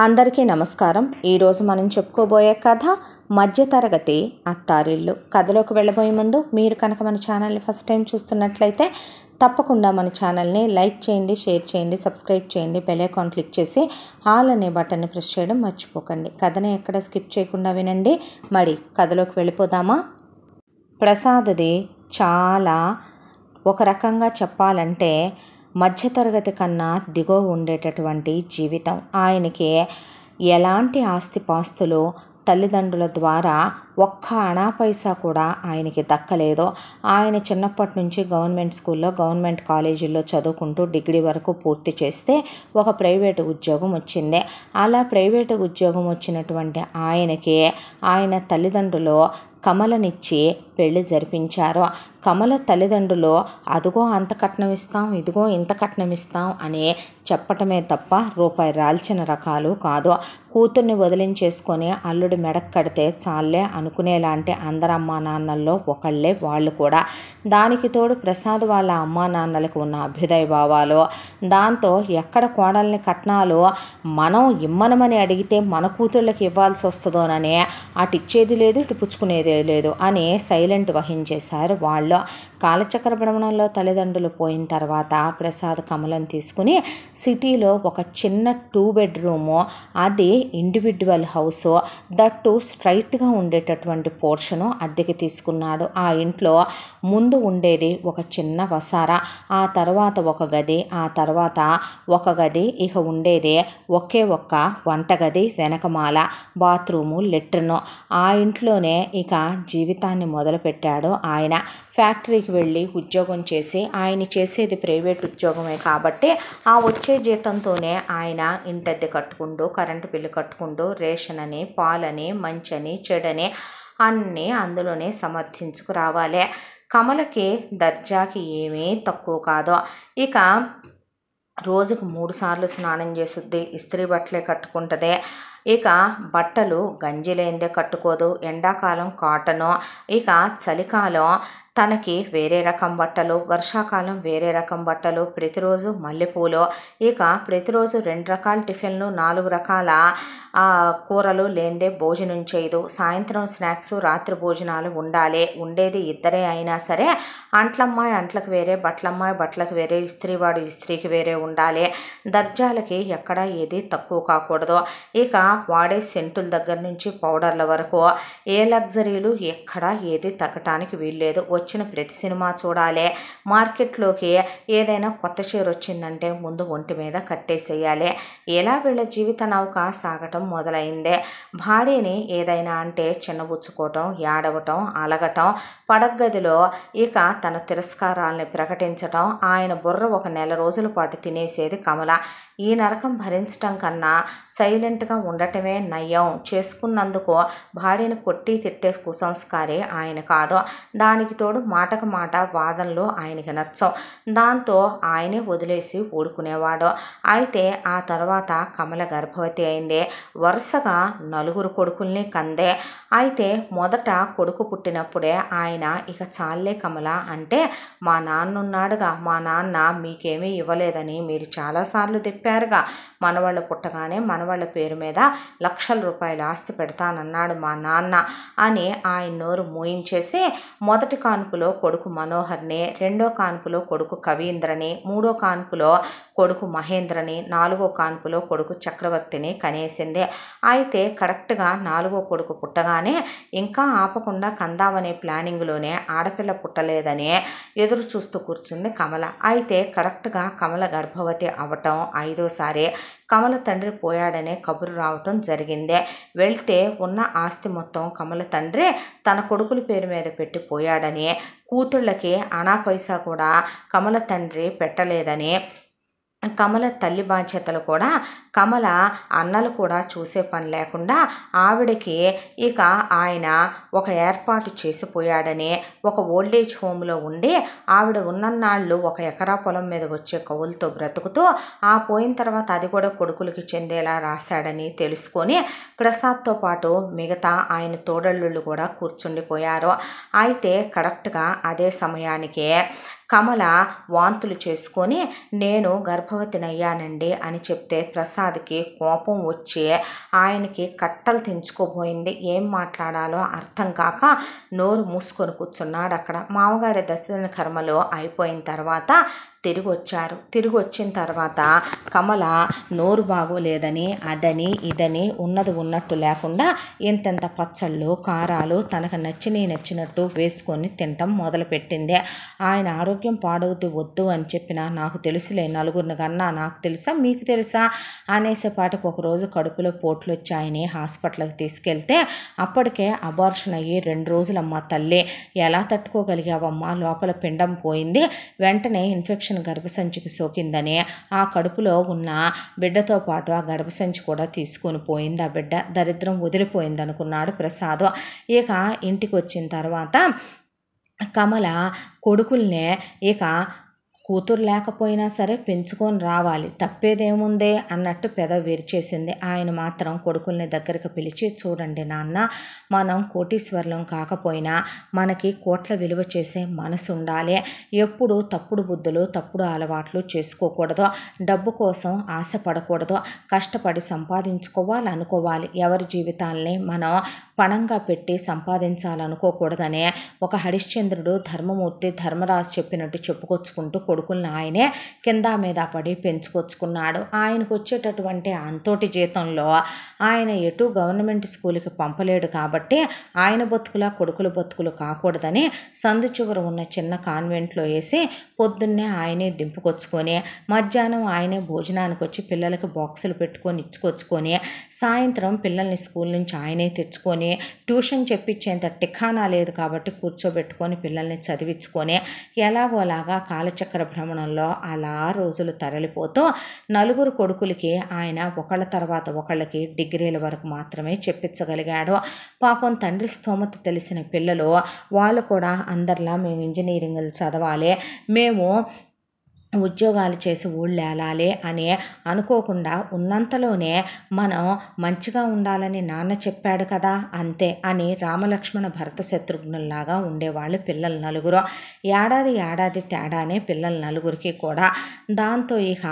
అందరికీ నమస్కారం. ఈరోజు మనం చెప్పుకోబోయే కథ మధ్యతరగతి అత్తారిల్లు. కథలోకి వెళ్ళబోయే ముందు మీరు కనుక మన ఛానల్ని ఫస్ట్ టైం చూస్తున్నట్లయితే తప్పకుండా మన ఛానల్ని లైక్ చేయండి, షేర్ చేయండి, సబ్స్క్రైబ్ చేయండి, బెల్ ఐకాన్ క్లిక్ చేసి ఆల్ అనే బటన్ని ప్రెస్ చేయడం మర్చిపోకండి. కథని ఎక్కడ స్కిప్ చేయకుండా వినండి. మరి కథలోకి వెళ్ళిపోదామా? ప్రసాద్ది చాలా ఒక రకంగా చెప్పాలంటే మధ్యతరగతి కన్నా దిగువ ఉండేటటువంటి జీవితం. ఆయనకి ఎలాంటి ఆస్తిపాస్తులు తల్లిదండ్రుల ద్వారా ఒక్క అణా పైసా కూడా ఆయనకి దక్కలేదు. ఆయన చిన్నప్పటి నుంచి గవర్నమెంట్ స్కూల్లో, గవర్నమెంట్ కాలేజీల్లో చదువుకుంటూ డిగ్రీ వరకు పూర్తి చేస్తే ఒక ప్రైవేటు ఉద్యోగం వచ్చింది. అలా ప్రైవేటు ఉద్యోగం వచ్చినటువంటి ఆయనకి ఆయన తల్లిదండ్రులు కమలనిచ్చి పెళ్లి జరిపించారు. కమల తల్లిదండ్రులు అదిగో అంత కట్నం ఇస్తాం, ఇదిగో ఇంత కట్నం ఇస్తాం అని చెప్పటమే తప్ప రూపాయి రాల్చిన రకాలు కాదు. కూతుర్ని వదిలించేసుకొని అల్లుడి మెడకు కడితే చాలే అనుకునేలాంటి అందరు అమ్మా నాన్నల్లో ఒకళ్ళే వాళ్ళు కూడా. దానికి తోడు ప్రసాద్ వాళ్ళ అమ్మా నాన్నలకు ఉన్న అభ్యుదయ భావాలు, దాంతో ఎక్కడ కోడల్ని కట్నాలు మనం ఇమ్మనమని అడిగితే మన కూతుళ్ళకి ఇవ్వాల్సి వస్తుందోనని అటు ఇచ్చేది లేదు, ఇటు పుచ్చుకునేది లేదు అని సైలెంట్ వహించేశారు వాళ్ళు. కాలచక్ర భ్రమణంలో తల్లిదండ్రులు పోయిన తర్వాత ప్రసాద్ కమలం తీసుకుని సిటీలో ఒక చిన్న 2 బెడ్రూము, అది ఇండివిజువల్ హౌస్, దట్టు స్ట్రైట్గా ఉండేటటువంటి పోర్షను అద్దెకి తీసుకున్నాడు. ఆ ఇంట్లో ముందు ఉండేది ఒక చిన్న వసార, ఆ తర్వాత ఒక గది, ఆ తర్వాత ఒక గది, ఇక ఉండేది ఒకే ఒక్క వంటగది, వెనకమాల బాత్రూము, లెట్రిను. ఆ ఇంట్లోనే ఇక జీవితాన్ని మొదలుపెట్టాడు ఆయన. ఫ్యాక్టరీకి వెళ్ళి ఉద్యోగం చేసి, ఆయన చేసేది ప్రైవేట్ ఉద్యోగమే కాబట్టి ఆ వచ్చే జీతంతోనే ఆయన ఇంటద్దె కట్టుకుంటూ, కరెంటు బిల్లు కట్టుకుంటూ, రేషన్ అని, పాలని, మంచని, చెడని అన్నీ అందులోనే సమర్థించుకు రావాలి. కమలకి దర్జాకి ఏమీ తక్కువ కాదు. ఇక రోజుకు 3 సార్లు స్నానం చేసుద్ది, ఇస్త్రీ బట్టలే కట్టుకుంటుంది. ఇక బట్టలు గంజిలేందే కట్టుకోదు. ఎండాకాలం కాటను, ఇక చలికాలం తనకి వేరే రకం బట్టలు, వర్షాకాలం వేరే రకం బట్టలు, ప్రతిరోజు మల్లెపూలు, ఇక ప్రతిరోజు 2 రకాల టిఫిన్లు, 4 రకాల కూరలు లేందే భోజనం చేయదు. సాయంత్రం స్నాక్స్, రాత్రి భోజనాలు ఉండాలి. ఉండేది ఇద్దరే అయినా సరే అంట్లమ్మాయి అంట్లకు వేరే, బట్టలమ్మాయి బట్టలకు వేరే, ఇస్త్రీవాడు ఇస్త్రీకి వేరే ఉండాలి. దర్జాలకి ఎక్కడా ఏది తక్కువ కాకూడదు. ఇక వాడే సెంటుల దగ్గర నుంచి పౌడర్ల వరకు ఏ లగ్జరీలు ఎక్కడా ఏది తగ్గటానికి వీల్లేదు. వచ్చిన ప్రతి సినిమా చూడాలి. మార్కెట్లోకి ఏదైనా కొత్త చీర వచ్చిందంటే ముందు ఒంటి మీద కట్టేసేయాలి. ఎలా వీళ్ళ జీవిత నౌక సాగటం మొదలైందే. భార్యని ఏదైనా అంటే చిన్నబుచ్చుకోవటం, ఏడవటం, అలగటం, పడగదిలో ఇక తన తిరస్కారాలని ప్రకటించటం. ఆయన బుర్ర ఒక నెల రోజుల పాటు తినేసేది కమల. ఈ నరకం భరించటం కన్నా సైలెంట్గా ఉండటమే నయం. చేసుకున్నందుకు భార్యను కొట్టి తిట్టే కుసంస్కారే ఆయన కాదు. దానికి తోడు మాటకు మాట వాదనలు ఆయనకి నచ్చం. దాంతో ఆయనే వదిలేసి ఊడుకునేవాడు. అయితే ఆ తర్వాత కమల గర్భవతి అయింది. వరుసగా 4 కొడుకుల్ని కందే. అయితే మొదట కొడుకు పుట్టినప్పుడే ఆయన ఇక చాలే కమల అంటే, మా నాన్న ఉన్నాడుగా, మా నాన్న మీకేమీ ఇవ్వలేదని మీరు చాలాసార్లు చెప్పారుగా, మనవాళ్ళు పుట్టగానే మనవాళ్ళ పేరు మీద లక్షల రూపాయల ఆస్తి పెడతానన్నాడు మా నాన్న అని ఆయన నోరు మూయించేసి, మొదటి కాన్పులో కొడుకు మనోహర్ని, 2వ కాన్పులో కొడుకు కవీంద్రని, 3వ కాన్పులో కొడుకు మహేంద్రని, 4వ కాన్పులో కొడుకు చక్రవర్తిని కనేసింది. అయితే కరెక్ట్గా 4వ కొడుకు పుట్టగానే ఇంకా ఆపకుండా కందామనే ప్లానింగ్లోనే ఆడపిల్ల పుట్టలేదని ఎదురు చూస్తూ కూర్చుంది కమల. అయితే కరెక్ట్గా కమల గర్భవతి అవటం, 5వసారి కమల తండ్రి పోయాడనే కబురు రావటం జరిగింది. వెళ్తే ఉన్న ఆస్తి మొత్తం కమల తండ్రి తన కొడుకుల పేరు మీద పెట్టి పోయాడని, కూతుళ్ళకి అణా పైసా కూడా కమల తండ్రి పెట్టలేదని, కమల తల్లి బాధ్యతలు కూడా కమల అన్నలు కూడా చూసే పని లేకుండా ఆవిడకి ఇక ఆయన ఒక ఏర్పాటు చేసిపోయాడని, ఒక ఓల్డేజ్ హోమ్లో ఉండి ఆవిడ ఉన్నన్నాళ్ళు 1 ఎకరా పొలం మీద వచ్చే కవులతో బ్రతుకుతూ, ఆ పోయిన తర్వాత అది కూడా కొడుకులకి చెందేలా రాశాడని తెలుసుకొని ప్రసాద్తో పాటు మిగతా ఆయన తోడళ్ళు కూడా కూర్చుండిపోయారు. అయితే కరెక్ట్గా అదే సమయానికి కమల వాంతులు చేసుకొని నేను గర్భవతినయ్యానండి అని చెప్తే ప్రసాద్కి కోపం వచ్చి ఆయనకి కట్టలు తెంచుకోబోయింది. ఏం మాట్లాడాలో అర్థం కాక నోరు మూసుకొని కూర్చున్నాడు అక్కడ. మామగారి దశన కర్మలు అయిపోయిన తర్వాత తిరిగి వచ్చారు. తిరిగి వచ్చిన తర్వాత కమల నోరు బాగోలేదని అదని ఇదని ఉన్నది ఉన్నట్టు లేకుండా ఎంతెంత పచ్చళ్ళు కారాలు తనకు నచ్చినట్టు వేసుకొని తినటం మొదలుపెట్టింది. ఆయన ఆరోగ్యం పాడవుతూ వద్దు అని చెప్పినా నాకు తెలుసులే, నలుగురిని కన్నా నాకు తెలుసా మీకు తెలుసా అనేసేపాటికి ఒకరోజు కడుపులో పోట్లు వచ్చాయని హాస్పిటల్కి తీసుకెళ్తే అప్పటికే అబార్షన్ అయ్యి 2 రోజులమ్మ తల్లి. ఎలా తట్టుకోగలిగావమ్మా, లోపల పిండం పోయింది, వెంటనే ఇన్ఫెక్షన్ గర్భసంచికి సోకిందని ఆ కడుపులో ఉన్న బిడ్డతో పాటు ఆ గర్భసంచి కూడా తీసుకొని పోయింది. ఆ బిడ్డ దరిద్రం వదిలిపోయింది అనుకున్నాడు ప్రసాద్. ఇక ఇంటికి వచ్చిన తర్వాత కమల కొడుకుల్నే ఇక కూతురు లేకపోయినా సరే పెంచుకొని రావాలి, తప్పేదేముందే అన్నట్టు పెదవి విరిచేసింది. ఆయన మాత్రం కొడుకుల్ని దగ్గరికి పిలిచి, చూడండి నాన్న, మనం కోటీశ్వరులం కాకపోయినా మనకి కోట్ల విలువ చేసే మనసు ఉండాలి. ఎప్పుడు తప్పుడు బుద్ధులు తప్పుడు అలవాట్లు చేసుకోకూడదు, డబ్బు కోసం ఆశపడకూడదు, కష్టపడి సంపాదించుకోవాలనుకోవాలి. ఎవరి జీవితాల్ని మనం పణంగా పెట్టి సంపాదించాలనుకోకూడదనే ఒక హరిశ్చంద్రుడు ధర్మమూర్తి ధర్మరాజు చెప్పినట్టు చెప్పుకొచ్చుకుంటూ కొడుకుల్ని ఆయనే కింద మీద పడి పెంచుకొచ్చుకున్నాడు. ఆయనకు వచ్చేటటువంటి అంతోటి జీతంలో ఆయన ఎటు గవర్నమెంట్ స్కూల్కి పంపలేడు కాబట్టి ఆయన బతుకులా కొడుకుల బతుకులు కాకూడదని సందు చివర ఉన్న చిన్న కాన్వెంట్లో వేసి పొద్దున్నే ఆయనే దింపుకొచ్చుకొని మధ్యాహ్నం ఆయనే భోజనానికి వచ్చి పిల్లలకి బాక్సులు పెట్టుకొని ఇచ్చుకొచ్చుకొని సాయంత్రం పిల్లల్ని స్కూల్ నుంచి ఆయనే తెచ్చుకొని ట్యూషన్ చెప్పించేంత టికానా లేదు కాబట్టి కూర్చోబెట్టుకొని పిల్లల్ని చదివించుకొని ఎలాగోలాగా కాలచక్ర భ్రమణంలో అలా రోజులు తరలిపోతూ నలుగురు కొడుకులకి ఆయన ఒకళ్ళ తర్వాత ఒకళ్ళకి డిగ్రీల వరకు మాత్రమే చెప్పించగలిగాడు. పాపం తండ్రి స్తోమత తెలిసిన పిల్లలు వాళ్ళు కూడా అందరిలా మేము ఇంజనీరింగ్లు చదవాలి, మేము ఉద్యోగాలు చేసి ఊళ్ళేలాలి అని అనుకోకుండా ఉన్నంతలోనే మనం మంచిగా ఉండాలని నాన్న చెప్పాడు కదా అంతే అని రామలక్ష్మణ భరత శత్రుఘ్నుల్లాగా ఉండేవాళ్ళు పిల్లలు నలుగురు. ఏడాది తేడానే పిల్లల నలుగురికి కూడా. దాంతో ఇక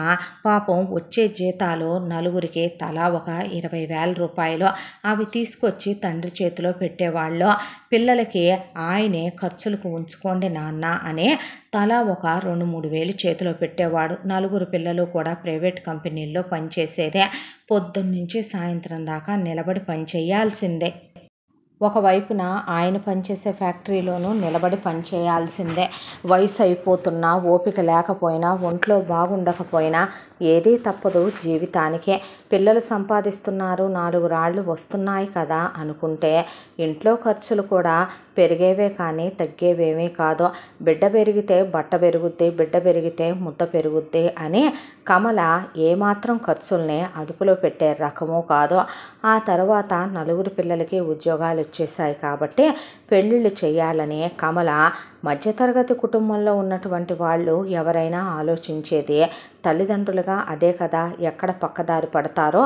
పాపం వచ్చే జీతాలు నలుగురికి తలా ఒక 20,000 రూపాయలు అవి తీసుకొచ్చి తండ్రి చేతిలో పెట్టేవాళ్ళు. పిల్లలకి ఆయనే ఖర్చులకు ఉంచుకోండి నాన్న అని తలా ఒక 2-3 వేలు చేతిలో పెట్టేవాడు. నలుగురు పిల్లలు కూడా ప్రైవేట్ కంపెనీల్లో పనిచేసేదే. పొద్దున్నుంచి సాయంత్రం దాకా నిలబడి పనిచేయాల్సిందే. ఒకవైపున ఆయన పనిచేసే ఫ్యాక్టరీలోనూ నిలబడి పనిచేయాల్సిందే. వయసు అయిపోతున్నా ఓపిక లేకపోయినా ఒంట్లో బాగుండకపోయినా ఏదీ తప్పదు జీవితానికే. పిల్లలు సంపాదిస్తున్నారు, 4 రాళ్ళు వస్తున్నాయి కదా అనుకుంటే ఇంట్లో ఖర్చులు కూడా పెరిగేవే కానీ తగ్గేవేమీ కాదు. బిడ్డ పెరిగితే బట్ట పెరుగుద్ది, బిడ్డ పెరిగితే ముద్ద పెరుగుద్ది అని కమల ఏమాత్రం ఖర్చుల్ని అదుపులో పెట్టే రకము కాదు. ఆ తర్వాత నలుగురు పిల్లలకి ఉద్యోగాలు వచ్చేసాయి కాబట్టి పెళ్ళిళ్ళు చేయాలని కమల మధ్యతరగతి కుటుంబంలో ఉన్నటువంటి వాళ్ళు ఎవరైనా ఆలోచించేది తల్లిదండ్రులుగా అదే కదా. ఎక్కడ పక్కదారి పడతారో,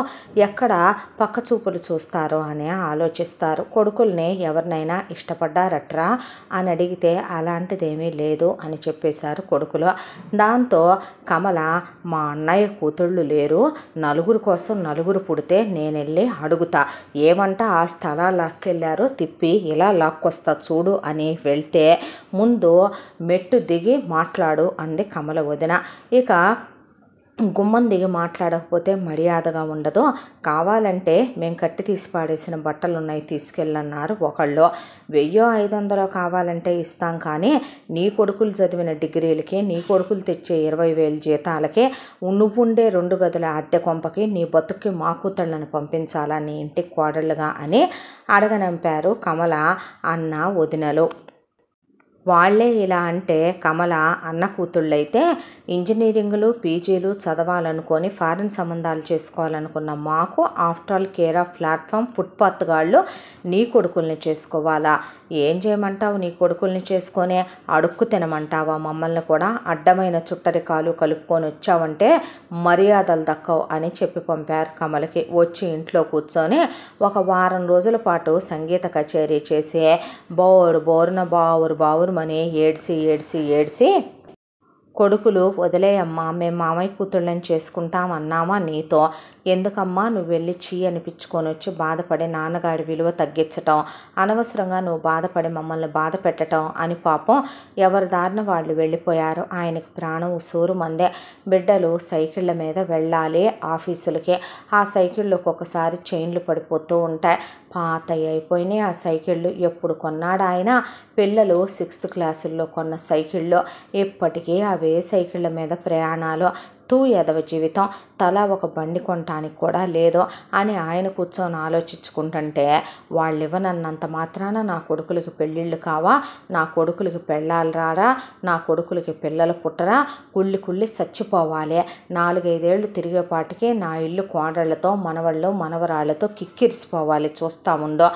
ఎక్కడ పక్క చూపులు చూస్తారో అని ఆలోచిస్తారు. కొడుకుల్ని ఎవరినైనా ఇష్టపడ్డారట్రా అని అడిగితే అలాంటిదేమీ లేదు అని చెప్పేశారు కొడుకులు. దాంతో కమల, మా అన్నయ్య కూతుళ్ళు లేరు, నలుగురు కోసం నలుగురు పుడితే నేను వెళ్ళి అడుగుతా, ఏమంట ఆ స్థలాలు లాక్కెళ్ళారో తిప్పి ఇలా లాక్కొస్తా చూడు అని వెళ్తే ముందు మెట్టు దిగి మాట్లాడు అంది కమల వదిన. ఇక గుమ్మం దిగి మాట్లాడకపోతే మర్యాదగా ఉండదు, కావాలంటే మేము కట్టి తీసి పాడేసిన బట్టలు ఉన్నాయి తీసుకెళ్ళన్నారు ఒకళ్ళు. 1000-500 కావాలంటే ఇస్తాం, కానీ నీ కొడుకులు చదివిన డిగ్రీలకి, నీ కొడుకులు తెచ్చే 20,000 జీతాలకి, నువ్వుండే 2 గదుల అద్దె కొంపకి నీ బతుక్కి మా కూతుళ్ళని పంపించాలా నీ ఇంటికి కోడళ్ళుగా అని అడగనంపారు కమల అన్న వదినలు. వాళ్లే ఇలా అంటే కమల అన్న కూతుళ్ళైతే ఇంజనీరింగ్లు పీజీలు చదవాలనుకొని ఫారిన్ సంబంధాలు చేసుకోవాలనుకున్న మాకు after all care of platform footpath గాళ్ళు నీ కొడుకుల్ని చేసుకోవాలా? ఏం చేయమంటావు? నీ కొడుకుల్ని చేసుకొని అడుక్కు తినమంటావా? మమ్మల్ని కూడా అడ్డమైన చుట్టరికాలు కలుపుకొని వచ్చావంటే మర్యాదలు దక్కవు అని చెప్పి పంపారు కమలకి. వచ్చి ఇంట్లో కూర్చొని ఒక వారం రోజుల పాటు సంగీత కచేరీ చేసి బోరున బావురు మని ఏడ్చి కొడుకులు వదిలేయమ్మా, మేము మామయ్య కూతుళ్ళని చేసుకుంటామన్నామా నీతో? ఎందుకమ్మా నువ్వు వెళ్ళి చీ అనిపించుకొని వచ్చి బాధపడి నాన్నగారి విలువ తగ్గించటం, అనవసరంగా నువ్వు బాధపడి మమ్మల్ని బాధ పెట్టడం అని పాపం ఎవరి దారిన వాళ్ళు వెళ్ళిపోయారు. ఆయనకు ప్రాణం ఉసూరు మందే. బిడ్డలు సైకిళ్ళ మీద వెళ్ళాలి ఆఫీసులకి. ఆ సైకిళ్ళు ఒక్కొక్కసారి చైన్లు పడిపోతూ ఉంటాయి. పాతవి అయిపోయినాయి ఆ సైకిళ్ళు. ఎప్పుడు కొన్నాడు ఆయన? పిల్లలు 6th క్లాసుల్లో కొన్న సైకిళ్ళు. ఇప్పటికీ అవే సైకిళ్ళ మీద ప్రయాణాలు. ఎదవ జీవితం, తల ఒక బండి కొనటానికి కూడా లేదు అని ఆయన కూర్చొని ఆలోచించుకుంటుంటే, వాళ్ళు ఇవ్వనన్నంత మాత్రాన నా కొడుకులకి పెళ్ళిళ్ళు కావా? నా కొడుకులకి పెళ్ళాలు రారా? నా కొడుకులకి పిల్లలు పుట్టరా? కుళ్ళి చచ్చిపోవాలి. 4-5 ఏళ్ళు తిరిగేపాటికి నా ఇల్లు కోడళ్లతో మనవళ్ళు మనవరాళ్లతో కిక్కిరిసిపోవాలి చూస్తాముండో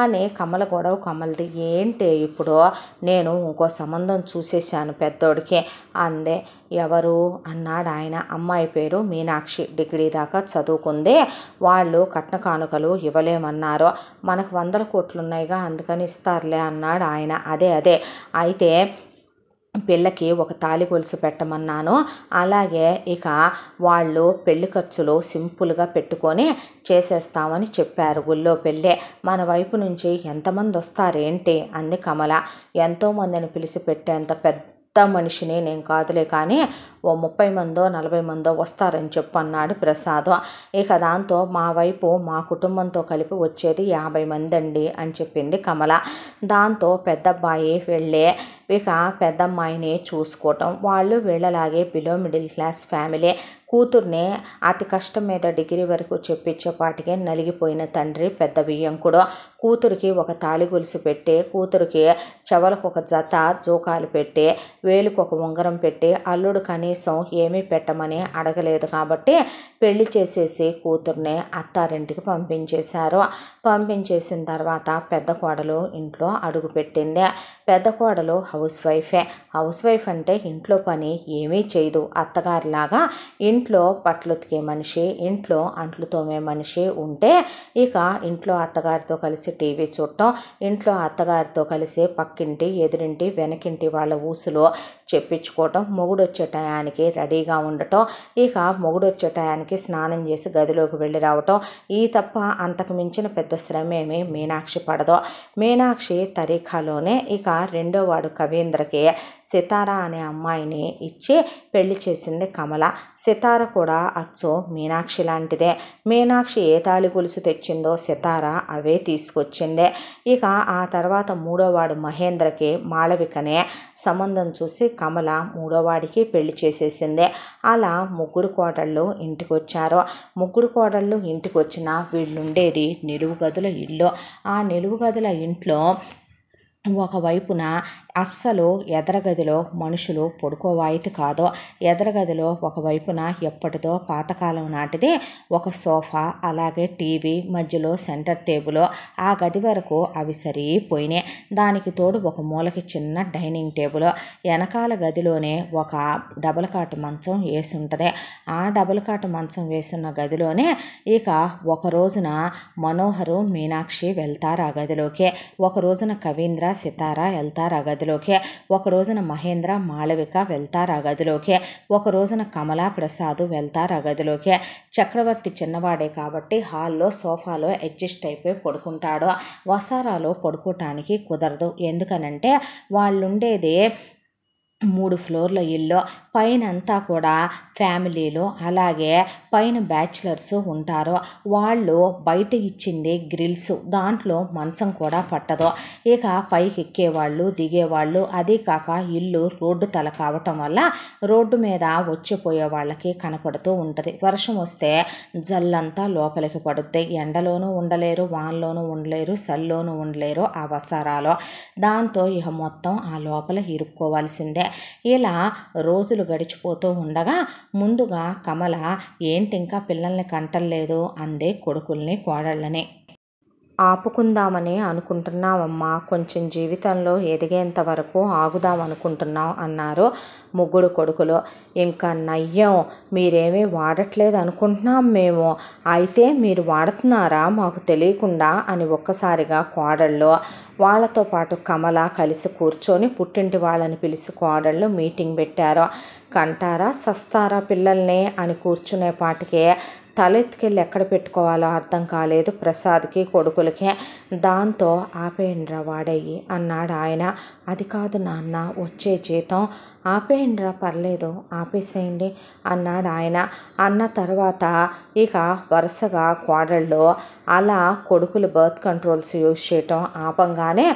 అని కమల గొడవ కమలది. ఏంటి ఇప్పుడు? నేను ఇంకో సంబంధం చూసేశాను పెద్దోడికి అందే. ఎవరు అన్నాడు ఆయన. అమ్మాయి పేరు మీనాక్షి, డిగ్రీ దాకా చదువుకుంది. వాళ్ళు కట్న కానుకలు ఇవ్వలేమన్నారు. మనకు 100 కోట్లు ఉన్నాయిగా, అందుకని ఇస్తారులే అన్నాడు ఆయన. అదే అయితే పిల్లకి ఒక తాళి గొలుసు పెట్టమన్నాను. అలాగే ఇక వాళ్ళు పెళ్లి ఖర్చులు సింపుల్గా పెట్టుకొని చేసేస్తామని చెప్పారు. గుళ్ళో పెళ్ళే. మన వైపు నుంచి ఎంతమంది వస్తారేంటి అంది కమల. ఎంతోమందిని పిలిచి పెట్టేంత పెద్ద మనిషిని నేను కాదులే, కానీ ఓ 30 మందో 40 మందో వస్తారని చెప్పన్నాడు ప్రసాద్. ఇక దాంతో మా వైపు మా కుటుంబంతో కలిపి వచ్చేది 50 మంది అండి అని చెప్పింది కమల. దాంతో పెద్దబ్బాయి వెళ్ళే ఇక పెద్దమ్మాయిని చూసుకోవటం. వాళ్ళు వీళ్ళలాగే బిలో మిడిల్ క్లాస్ ఫ్యామిలీ. కూతుర్ని అతి కష్టం మీద డిగ్రీ వరకు చెప్పించేపాటికే నలిగిపోయిన తండ్రి పెద్ద బియ్యంకుడు. కూతురికి ఒక తాళి గొలుసు పెట్టి, కూతురికి చెవలకు ఒక జత జోకాలు పెట్టి, వేలుకు ఒక ఉంగరం పెట్టి, అల్లుడు కనీసం ఏమీ పెట్టమని అడగలేదు కాబట్టి పెళ్లి చేసేసి కూతుర్ని అత్తారింటికి పంపించేశారు. పంపించేసిన తర్వాత పెద్ద కోడలు ఇంట్లో అడుగు పెట్టింది. పెద్ద కోడలు హౌస్ వైఫ్ అంటే ఇంట్లో పని ఏమీ చేయదు. అత్తగారిలాగా ఇంట్లో బట్టలు ఉతికే మనిషి, ఇంట్లో అంట్లు తోమే మనిషి ఉంటే ఇక ఇంట్లో అత్తగారితో కలిసి టీవీ చూడటం, ఇంట్లో అత్తగారితో కలిసి పక్కింటి ఎదురింటి వెనకింటి వాళ్ళ ఊసులో చెప్పించుకోవటం, మొగుడొచ్చే టయానికి రెడీగా ఉండటం, ఇక మొగుడొచ్చే టయానికి స్నానం చేసి గదిలోకి వెళ్ళి రావటం. ఈ తప్ప అంతకు మించిన పెద్ద శ్రమ ఏమి మీనాక్షి పడదు. మీనాక్షి తరీఖాలోనే ఇక రెండో వాడు కవీంద్రకి సితారా అనే అమ్మాయిని ఇచ్చి పెళ్లి చేసింది కమల. సితార కూడా అచ్చు మీనాక్షి లాంటిదే. మీనాక్షి ఏ తాళి గొలుసు తెచ్చిందో సితార అవే తీసుకొచ్చిందే. ఇక ఆ తర్వాత మూడోవాడు మహేంద్రకి మాళవికనే సంబంధం చూసి కమల మూడోవాడికి పెళ్లి చేసేసిందే. అలా ముగ్గురు కోడళ్ళు ఇంటికి వచ్చారు. ముగ్గురు కోడళ్ళు ఇంటికి వచ్చిన వీళ్ళుండేది నిలువు గదుల ఇల్లు. ఆ నిలువు గదుల ఇంట్లో ఒకవైపున అస్సలు ఎదరగదిలో మనుషులు పడుకోవాయితీ కాదు. ఎదరగదిలో ఒకవైపున ఎప్పటిదో పాతకాలం నాటిది ఒక సోఫా, అలాగే టీవీ, మధ్యలో సెంటర్ టేబుల్. ఆ గది వరకు అవి సరిపోయినాయి. దానికి తోడు ఒక మూలకి చిన్న డైనింగ్ టేబుల్. వెనకాల గదిలోనే ఒక డబల్ కాటు మంచం వేసి ఉంటుంది. ఆ డబల్ కాటు మంచం వేసున్న గదిలోనే ఇక ఒక రోజున మనోహరు మీనాక్షి వెళ్తారు ఆ గదిలోకి. ఒక రోజున కవీంద్ర సితారా వెళ్తారు ఆ గదిలోకి. ఒక రోజున మహేంద్ర మాళవిక వెళ్తారు ఆ గదిలోకి. ఒక రోజున కమలా ప్రసాద్ వెళ్తారు ఆ గదిలోకి. చక్రవర్తి చిన్నవాడే కాబట్టి హాల్లో సోఫాలో అడ్జస్ట్ అయిపోయి పడుకుంటాడు. వసారాలో పడుకోవటానికి కుదరదు. ఎందుకనంటే వాళ్ళుండేది 3 ఫ్లోర్ల ఇల్లు. పైన అంతా కూడా ఫ్యామిలీలు, అలాగే పైన బ్యాచిలర్స్ ఉంటారు. వాళ్ళు బయట ఇచ్చింది గ్రిల్స్, దాంట్లో మంచం కూడా పట్టదు. ఇక పైకి ఎక్కేవాళ్ళు దిగేవాళ్ళు, అదీ కాక ఇల్లు రోడ్డు తల కావటం వల్ల రోడ్డు మీద వచ్చిపోయే వాళ్ళకి కనపడుతూ ఉంటుంది. వర్షం వస్తే జల్లంతా లోపలికి పడుద్ది. ఎండలోనూ ఉండలేరు, వానలోనూ ఉండలేరు, చల్లోనూ ఉండలేరు ఆ వసారాలో. దాంతో ఇక మొత్తం ఆ లోపల ఇరుక్కోవాల్సిందే. ఇలా రోజులు గడిచిపోతూ ఉండగా ముందుగా కమల ఏంటి ఇంకా పిల్లల్ని కంటలేదు అందే కొడుకుల్ని కోడళ్ళని. ఆపుకుందామని అనుకుంటున్నామమ్మా, కొంచెం జీవితంలో ఎదిగేంత వరకు ఆగుదాం అనుకుంటున్నాం అన్నారు ముగ్గురు కొడుకులు. ఇంకా నయ్యం, మీరేమీ వాడట్లేదు అనుకుంటున్నాం మేము, అయితే మీరు వాడుతున్నారా మాకు తెలియకుండా అని ఒక్కసారిగా కోడళ్ళు వాళ్ళతో పాటు కమల కలిసి కూర్చొని పుట్టింటి వాళ్ళని పిలిచి కోడళ్ళు మీటింగ్ పెట్టారు. కంటారా సస్తారా పిల్లల్ని అని కూర్చునేపాటికే తలెత్తుకెళ్ళి ఎక్కడ పెట్టుకోవాలో అర్థం కాలేదు ప్రసాద్కి కొడుకులకి. దాంతో ఆపేయండిరా వాడయ్యి అన్నాడు ఆయన. అది కాదు నాన్న, వచ్చే జీతం ఆపేయండిరా, పర్లేదు ఆపేసేయండి అన్నాడు ఆయన. అన్న తర్వాత ఇక వరుసగా కోడళ్ళు అలా కొడుకులు బర్త్ కంట్రోల్స్ యూజ్ చేయటం ఆపంగానే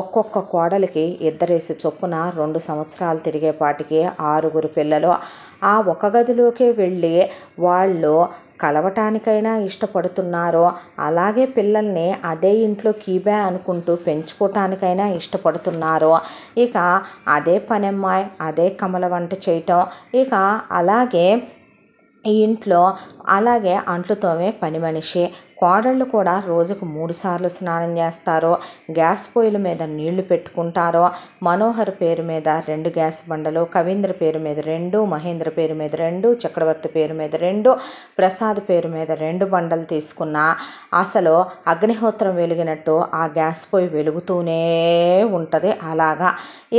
ఒక్కొక్క కోడలికి 2 చొప్పున 2 సంవత్సరాలు తిరిగేపాటికి 6 పిల్లలు. ఆ ఒక గదిలోకే వెళ్ళి వాళ్ళు కలవటానికైనా ఇష్టపడుతున్నారు, అలాగే పిల్లల్ని అదే ఇంట్లో కీబే అనుకుంటూ పెంచుకోవటానికైనా ఇష్టపడుతున్నారు. ఇక అదే పనమ్మాయి, అదే కమల వంట చేయటం, ఇక అలాగే ఈ ఇంట్లో అలాగే అంట్లు తోమే పని మనిషి. కోడళ్ళు కూడా రోజుకు 3 సార్లు స్నానం చేస్తారు, గ్యాస్ పొయ్యిల మీద నీళ్లు పెట్టుకుంటారు. మనోహర్ పేరు మీద 2 గ్యాస్ బండలు, కవీంద్ర పేరు మీద 2, మహేంద్ర పేరు మీద 2, చక్రవర్తి పేరు మీద 2, ప్రసాద్ పేరు మీద 2 బండలు తీసుకున్నా అసలు అగ్నిహోత్రం వెలిగినట్టు ఆ గ్యాస్ పొయ్యి వెలుగుతూనే ఉంటుంది. అలాగా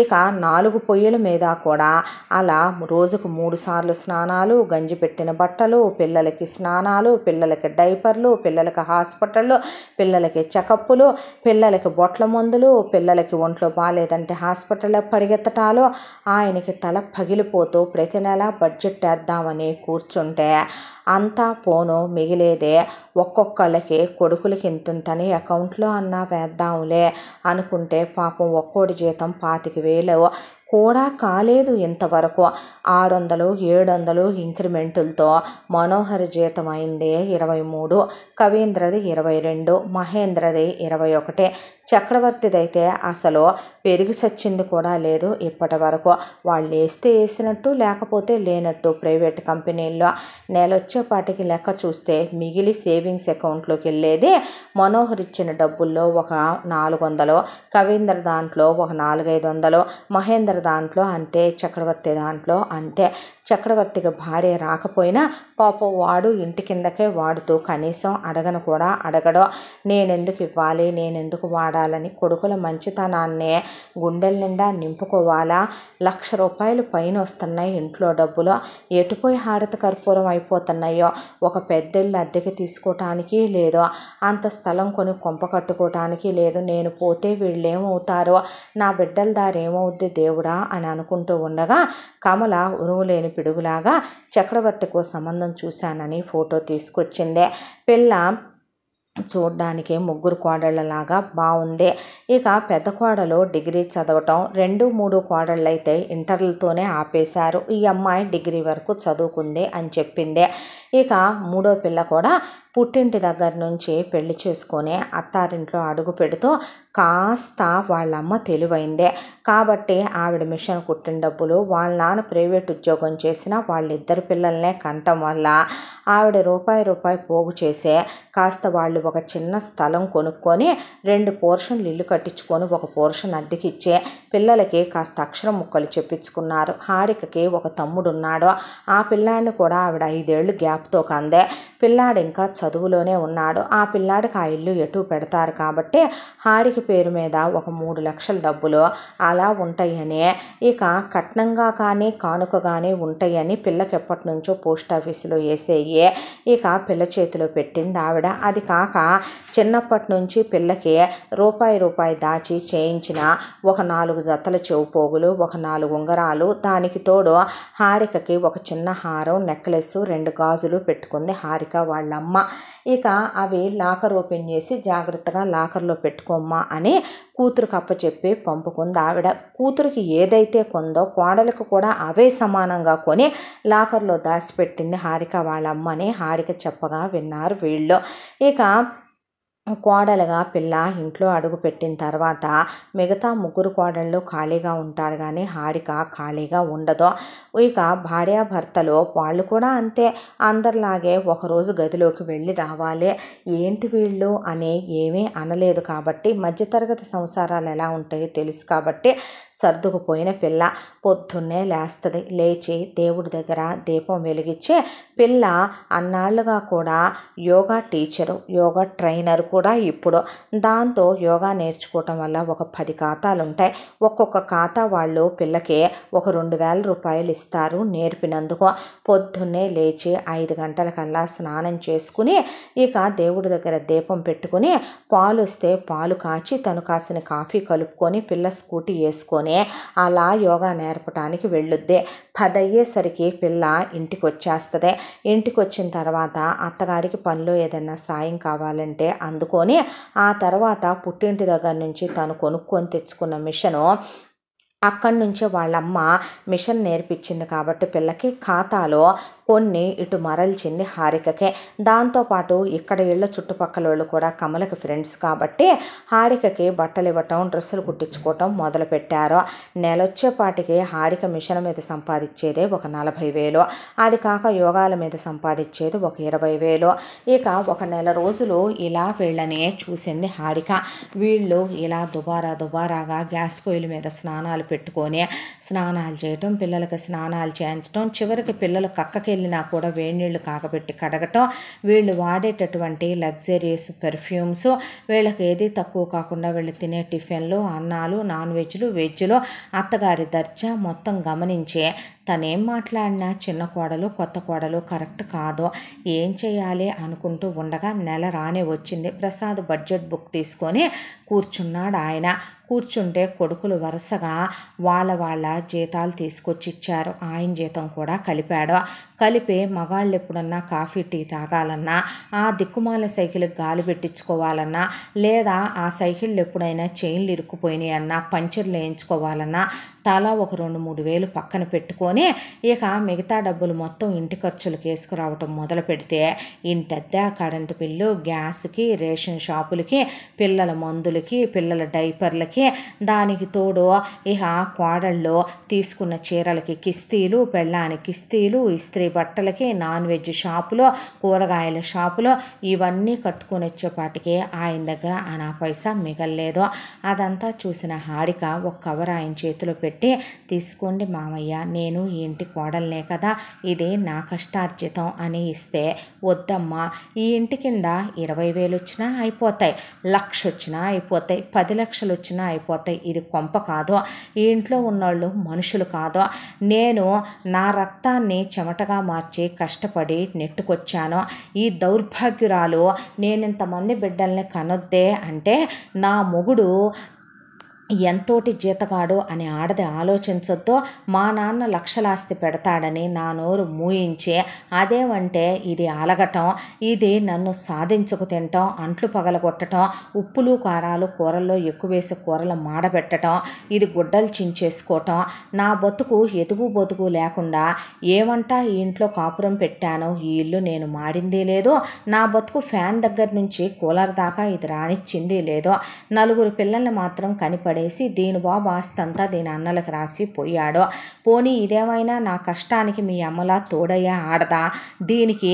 ఇక 4 పొయ్యిల మీద కూడా అలా రోజుకు 3 సార్లు స్నానాలు, గంజి పెట్టిన బట్టలు, పిల్లలకి స్నానాలు, పిల్లలకి డైపర్లు, పిల్లలకి హాస్పిటళ్ళు, పిల్లలకి చెకప్పులు, పిల్లలకి బొట్ల మందులు, పిల్లలకి ఒంట్లో బాగాలేదంటే హాస్పిటల్లో పరిగెత్తటాలు. ఆయనకి తల పగిలిపోతూ ప్రతి నెల బడ్జెట్ వేద్దామని కూర్చుంటే అంతా పోను మిగిలేదే. ఒక్కొక్కళ్ళకి కొడుకులకి ఇంతని అకౌంట్లో అన్నా వేద్దాంలే అనుకుంటే పాపం ఒక్కోడి జీతం 25,000 కూడా కాలేదు ఇంతవరకు. 600, 700 ఇంక్రిమెంటులతో మనోహర్ జీతం అయింది 23, కవీంద్రది 22, మహేంద్రది 21, చక్రవర్తిదైతే అసలు పెరిగి సచ్చింది కూడా లేదు ఇప్పటి వరకు. వాళ్ళు వేస్తే వేసినట్టు, లేకపోతే లేనట్టు. ప్రైవేట్ కంపెనీల్లో నెలొచ్చేపాటికి లెక్క చూస్తే మిగిలి సేవింగ్స్ అకౌంట్లోకి వెళ్ళేది మనోహర్ ఇచ్చిన డబ్బుల్లో ఒక 400, కవీంద్ర దాంట్లో ఒక 400-500, మహేంద్ర దాంట్లో అంతే, చక్రవర్తి దాంట్లో అంతే. చక్రవర్తికి భార్య రాకపోయినా పాపం వాడు ఇంటి కిందకే వాడుతూ కనీసం అడగను కూడా అడగడు. నేనెందుకు ఇవ్వాలి, నేనెందుకు వాడాలని కొడుకుల మంచితనాన్నే గుండెల నిండా నింపుకోవాలా. 1,00,000 రూపాయలు పైన వస్తున్నాయి ఇంట్లో డబ్బులు, ఎటుపోయి హారతి కర్పూరం అయిపోతున్నాయో. ఒక పెద్దిళ్ళు అద్దెకి తీసుకోవటానికి లేదు, అంత స్థలం కొని కొంప కట్టుకోవటానికి లేదు. నేను పోతే వీళ్ళేమవుతారో, నా బిడ్డల దారేమవుద్ది దేవుడా అని అనుకుంటూ ఉండగా కమల ఉరువులేని పిడుగులాగా చక్రవర్తికి సంబంధం చూశానని ఫోటో తీసుకొచ్చింది. పిల్ల చూడ్డానికి 3 కోడళ్ళలాగా బాగుంది. ఇక పెద్ద కోడలు డిగ్రీ చదవటం, 2, 3 కోడళ్ళు అయితే ఇంటర్లతోనే ఆపేశారు. ఈ అమ్మాయి డిగ్రీ వరకు చదువుకుంది అని చెప్పింది. ఇక 3వ పిల్ల కూడా పుట్టింటి దగ్గర నుంచి పెళ్లి చేసుకొని అత్తారింట్లో అడుగు పెడుతూ కాస్త వాళ్ళమ్మ తెలివైందే కాబట్టి ఆవిడ మిషన్ కుట్టిన డబ్బులు, వాళ్ళ నాన్న ప్రైవేట్ ఉద్యోగం చేసిన వాళ్ళిద్దరు పిల్లల్నే కంటం వల్ల ఆవిడ రూపాయి పోగు చేసే కాస్త వాళ్ళు ఒక చిన్న స్థలం కొనుక్కొని 2 పోర్షన్లు ఇల్లు కట్టించుకొని 1 పోర్షన్ అద్దెకిచ్చే పిల్లలకి కాస్త అక్షరం ముక్కలు చెప్పించుకున్నారు. హారికకి ఒక తమ్ముడు ఉన్నాడు, ఆ పిల్లాడిని కూడా ఆవిడ 5 ఏళ్ళు గ్యాప్తో కందే. పిల్లాడు ఇంకా చదువులోనే ఉన్నాడు. ఆ పిల్లాడికి ఆ ఇల్లు ఎటు పెడతారు కాబట్టి హారిక పేరు మీద ఒక 3 లక్షల డబ్బులు అలా ఉంటాయని, ఇక కట్నంగా కానీ కానుక కానీ ఉంటాయని పిల్లకి ఎప్పటి నుంచో పోస్ట్ ఆఫీసులో వేసేయి ఇక పిల్ల చేతిలో పెట్టింది ఆవిడ. అది కాక చిన్నప్పటి నుంచి పిల్లకి రూపాయి దాచి చేయించిన ఒక 4 జతల చెవు పోగులు, ఒక 4 ఉంగరాలు, దానికి తోడు హారికకి ఒక చిన్న హారం, నెక్లెస్, 2 గాజులు పెట్టుకుంది హారిక వాళ్ళమ్మ. ఇక అవి లాకర్ ఓపెన్ చేసి జాగ్రత్తగా లాకర్లో పెట్టుకోమ్మా అని కూతురుకి అప్పచెప్పి పంపుకుంది ఆవిడ. కూతురికి ఏదైతే కొందో కోడలకు కూడా అవే సమానంగా కొని లాకర్లో దాచిపెట్టింది హారిక వాళ్ళమ్మని హారిక చెప్పగా విన్నారు వీళ్ళు. ఇక కోడలుగా పిల్ల ఇంట్లో అడుగుపెట్టిన తర్వాత మిగతా ముగ్గురు కోడళ్ళు ఖాళీగా ఉంటారు కానీ హారిక ఖాళీగా ఉండదు. ఇక భార్యాభర్తలు వాళ్ళు కూడా అంతే, అందరిలాగే ఒకరోజు గదిలోకి వెళ్ళి రావాలి. ఏంటి వీళ్ళు అని ఏమీ అనలేదు కాబట్టి, మధ్యతరగతి సంసారాలు ఎలా ఉంటాయో తెలుసు కాబట్టి సర్దుకుపోయిన పిల్ల పొద్దున్నే లేస్తుంది. లేచి దేవుడి దగ్గర దీపం వెలిగించి, పిల్ల అన్నాళ్ళుగా కూడా యోగా టీచరు, యోగా ట్రైనర్ కూడా ఇప్పుడు. దాంతో యోగా నేర్చుకోవటం వల్ల ఒక 10 ఖాతాలు ఉంటాయి. ఒక్కొక్క ఖాతా వాళ్ళు పిల్లకి ఒక 2,000 రూపాయలు ఇస్తారు నేర్పినందుకు. పొద్దున్నే లేచి 5 గంటలకల్లా స్నానం చేసుకుని ఇక దేవుడి దగ్గర దీపం పెట్టుకుని పాలు వస్తే పాలు కాచి తను కాసిన కాఫీ కలుపుకొని పిల్ల స్కూటీ వేసుకొని అలా యోగా నేర్పడానికి వెళ్ళుద్ది. 10 అయ్యేసరికి పిల్ల ఇంటికి వచ్చేస్తుంది. ఇంటికి వచ్చిన తర్వాత అత్తగారికి పనిలో ఏదైనా సాయం కావాలంటే అందుకొని ఆ తర్వాత పుట్టింటి దగ్గర నుంచి తను కొనుక్కొని తెచ్చుకున్న మిషను అక్కడి నుంచే వాళ్ళమ్మ మిషన్ నేర్పించింది కాబట్టి పిల్లకి ఖాతాలో కొన్ని ఇటు మరల్చింది హారికకే. దాంతోపాటు ఇక్కడ ఇళ్ళ చుట్టుపక్కల వాళ్ళు కూడా కమలకి ఫ్రెండ్స్ కాబట్టి హారికకి బట్టలు ఇవ్వటం, డ్రెస్సులు కుట్టించుకోవటం మొదలుపెట్టారు. నెలొచ్చేపాటికి హారిక మిషన్ మీద సంపాదించేదే ఒక 40,000, అది కాక యోగాల మీద సంపాదించేది ఒక 20,000. ఇక ఒక నెల రోజులు ఇలా వీళ్ళని చూసింది హారిక. వీళ్ళు ఇలా దుబారాగా గ్యాస్ పొయ్యిల మీద స్నానాలు పెట్టుకొని స్నానాలు చేయటం, పిల్లలకి స్నానాలు చేయించడం, చివరికి పిల్లలు కక్కకెళ్ళినా కూడా వేడి నీళ్ళు కాగబెట్టి కడగటం, వీళ్ళు వాడేటటువంటి లగ్జరీస్ పెర్ఫ్యూమ్స్, వీళ్ళకి ఏది తక్కువ కాకుండా వీళ్ళు తినే టిఫిన్లు, అన్నాలు, నాన్ వెజ్లు, వెజ్లు, అత్తగారి దర్జా మొత్తం గమనించే తనేం మాట్లాడినా చిన్న కోడలు కొత్త కోడలు కరెక్ట్ కాదు, ఏం చేయాలి అనుకుంటూ ఉండగా నెల రానే వచ్చింది. ప్రసాద్ బడ్జెట్ బుక్ తీసుకొని కూర్చున్నాడు. ఆయన కూర్చుంటే కొడుకులు వరుసగా వాళ్ళ జీతాలు తీసుకొచ్చి ఇచ్చారు. ఆయన జీతం కూడా కలిపి మగాళ్ళు ఎప్పుడన్నా కాఫీ టీ తాగాలన్నా, ఆ దిక్కుమాల సైకిల్కి గాలి పెట్టించుకోవాలన్నా, లేదా ఆ సైకిళ్ళు ఎప్పుడైనా చైన్లు ఇరుక్కుపోయినాయి అన్నా, పంచర్లు వేయించుకోవాలన్నా తలా ఒక 2-3 వేలు పక్కన పెట్టుకొని ఇక మిగతా డబ్బులు మొత్తం ఇంటి ఖర్చులకు వేసుకురావటం మొదలు పెడితే ఇంటద్దె, కరెంటు బిల్లు, గ్యాస్కి, రేషన్ షాపులకి, పిల్లల మందులకి, పిల్లల డైపర్లకి, దానికి తోడు ఇక కోడళ్ళు తీసుకున్న చీరలకి కిస్తీలు, పెళ్ళానికి కిస్తీలు, ఇస్త్రీ బట్టలకి, నాన్ వెజ్ షాపులో, కూరగాయల షాపులో ఇవన్నీ కట్టుకొని వచ్చేపాటికి ఆయన దగ్గర అనా పైసా మిగల్లేదు. అదంతా చూసిన హారిక ఒక కవర్ ఆయన చేతిలో పెట్టి, తీసుకోండి మామయ్య, నేను ఈ ఇంటి కోడలనే కదా, ఇది నా కష్టార్జితం అని ఇస్తే, వద్దమ్మా, ఈ ఇంటి కింద 20,000 వచ్చినా అయిపోతాయి, 1,00,000 వచ్చినా అయిపోతాయి, 10 లక్షలు వచ్చినా అయిపోతాయి, ఇది కొంప కాదు, ఈ ఇంట్లో ఉన్నోళ్ళు మనుషులు కాదు, నేను నా రక్తాన్ని చెమటగా మార్చి కష్టపడి నెట్టుకొచ్చాను, ఈ దౌర్భాగ్యురాలు నేనింతమంది బిడ్డల్ని కనొద్దే అంటే నా మొగుడు ఎంతోటి జీతగాడు అని ఆడది ఆలోచించొద్దు, మా నాన్న లక్షలాస్తి పెడతాడని నా నోరు మూయించి అదేమంటే ఇది అలగటం, ఇది నన్ను సాధించుకు తినటం, అంట్లు పగలగొట్టడం, ఉప్పులు కారాలు కూరల్లో ఎక్కువ వేసి కూరలు మాడబెట్టడం, ఇది గుడ్డలు చించేసుకోవటం, నా బతుకు ఎదుగు బతుకు లేకుండా ఏమంటా ఈ ఇంట్లో కాపురం పెట్టాను, ఈ ఇల్లు నేను మాడింది లేదు, నా బతుకు ఫ్యాన్ దగ్గర నుంచి కూలర్ దాకా ఇది రానిచ్చింది లేదు, 4 పిల్లల్ని మాత్రం కనిపడేసి దీని బాబు ఆస్తంతా దీని అన్నలకు రాసి పోయాడు, పోనీ ఇదేమైనా నా కష్టానికి మీ అమ్మలా తోడయ్యా ఆడదా, దీనికి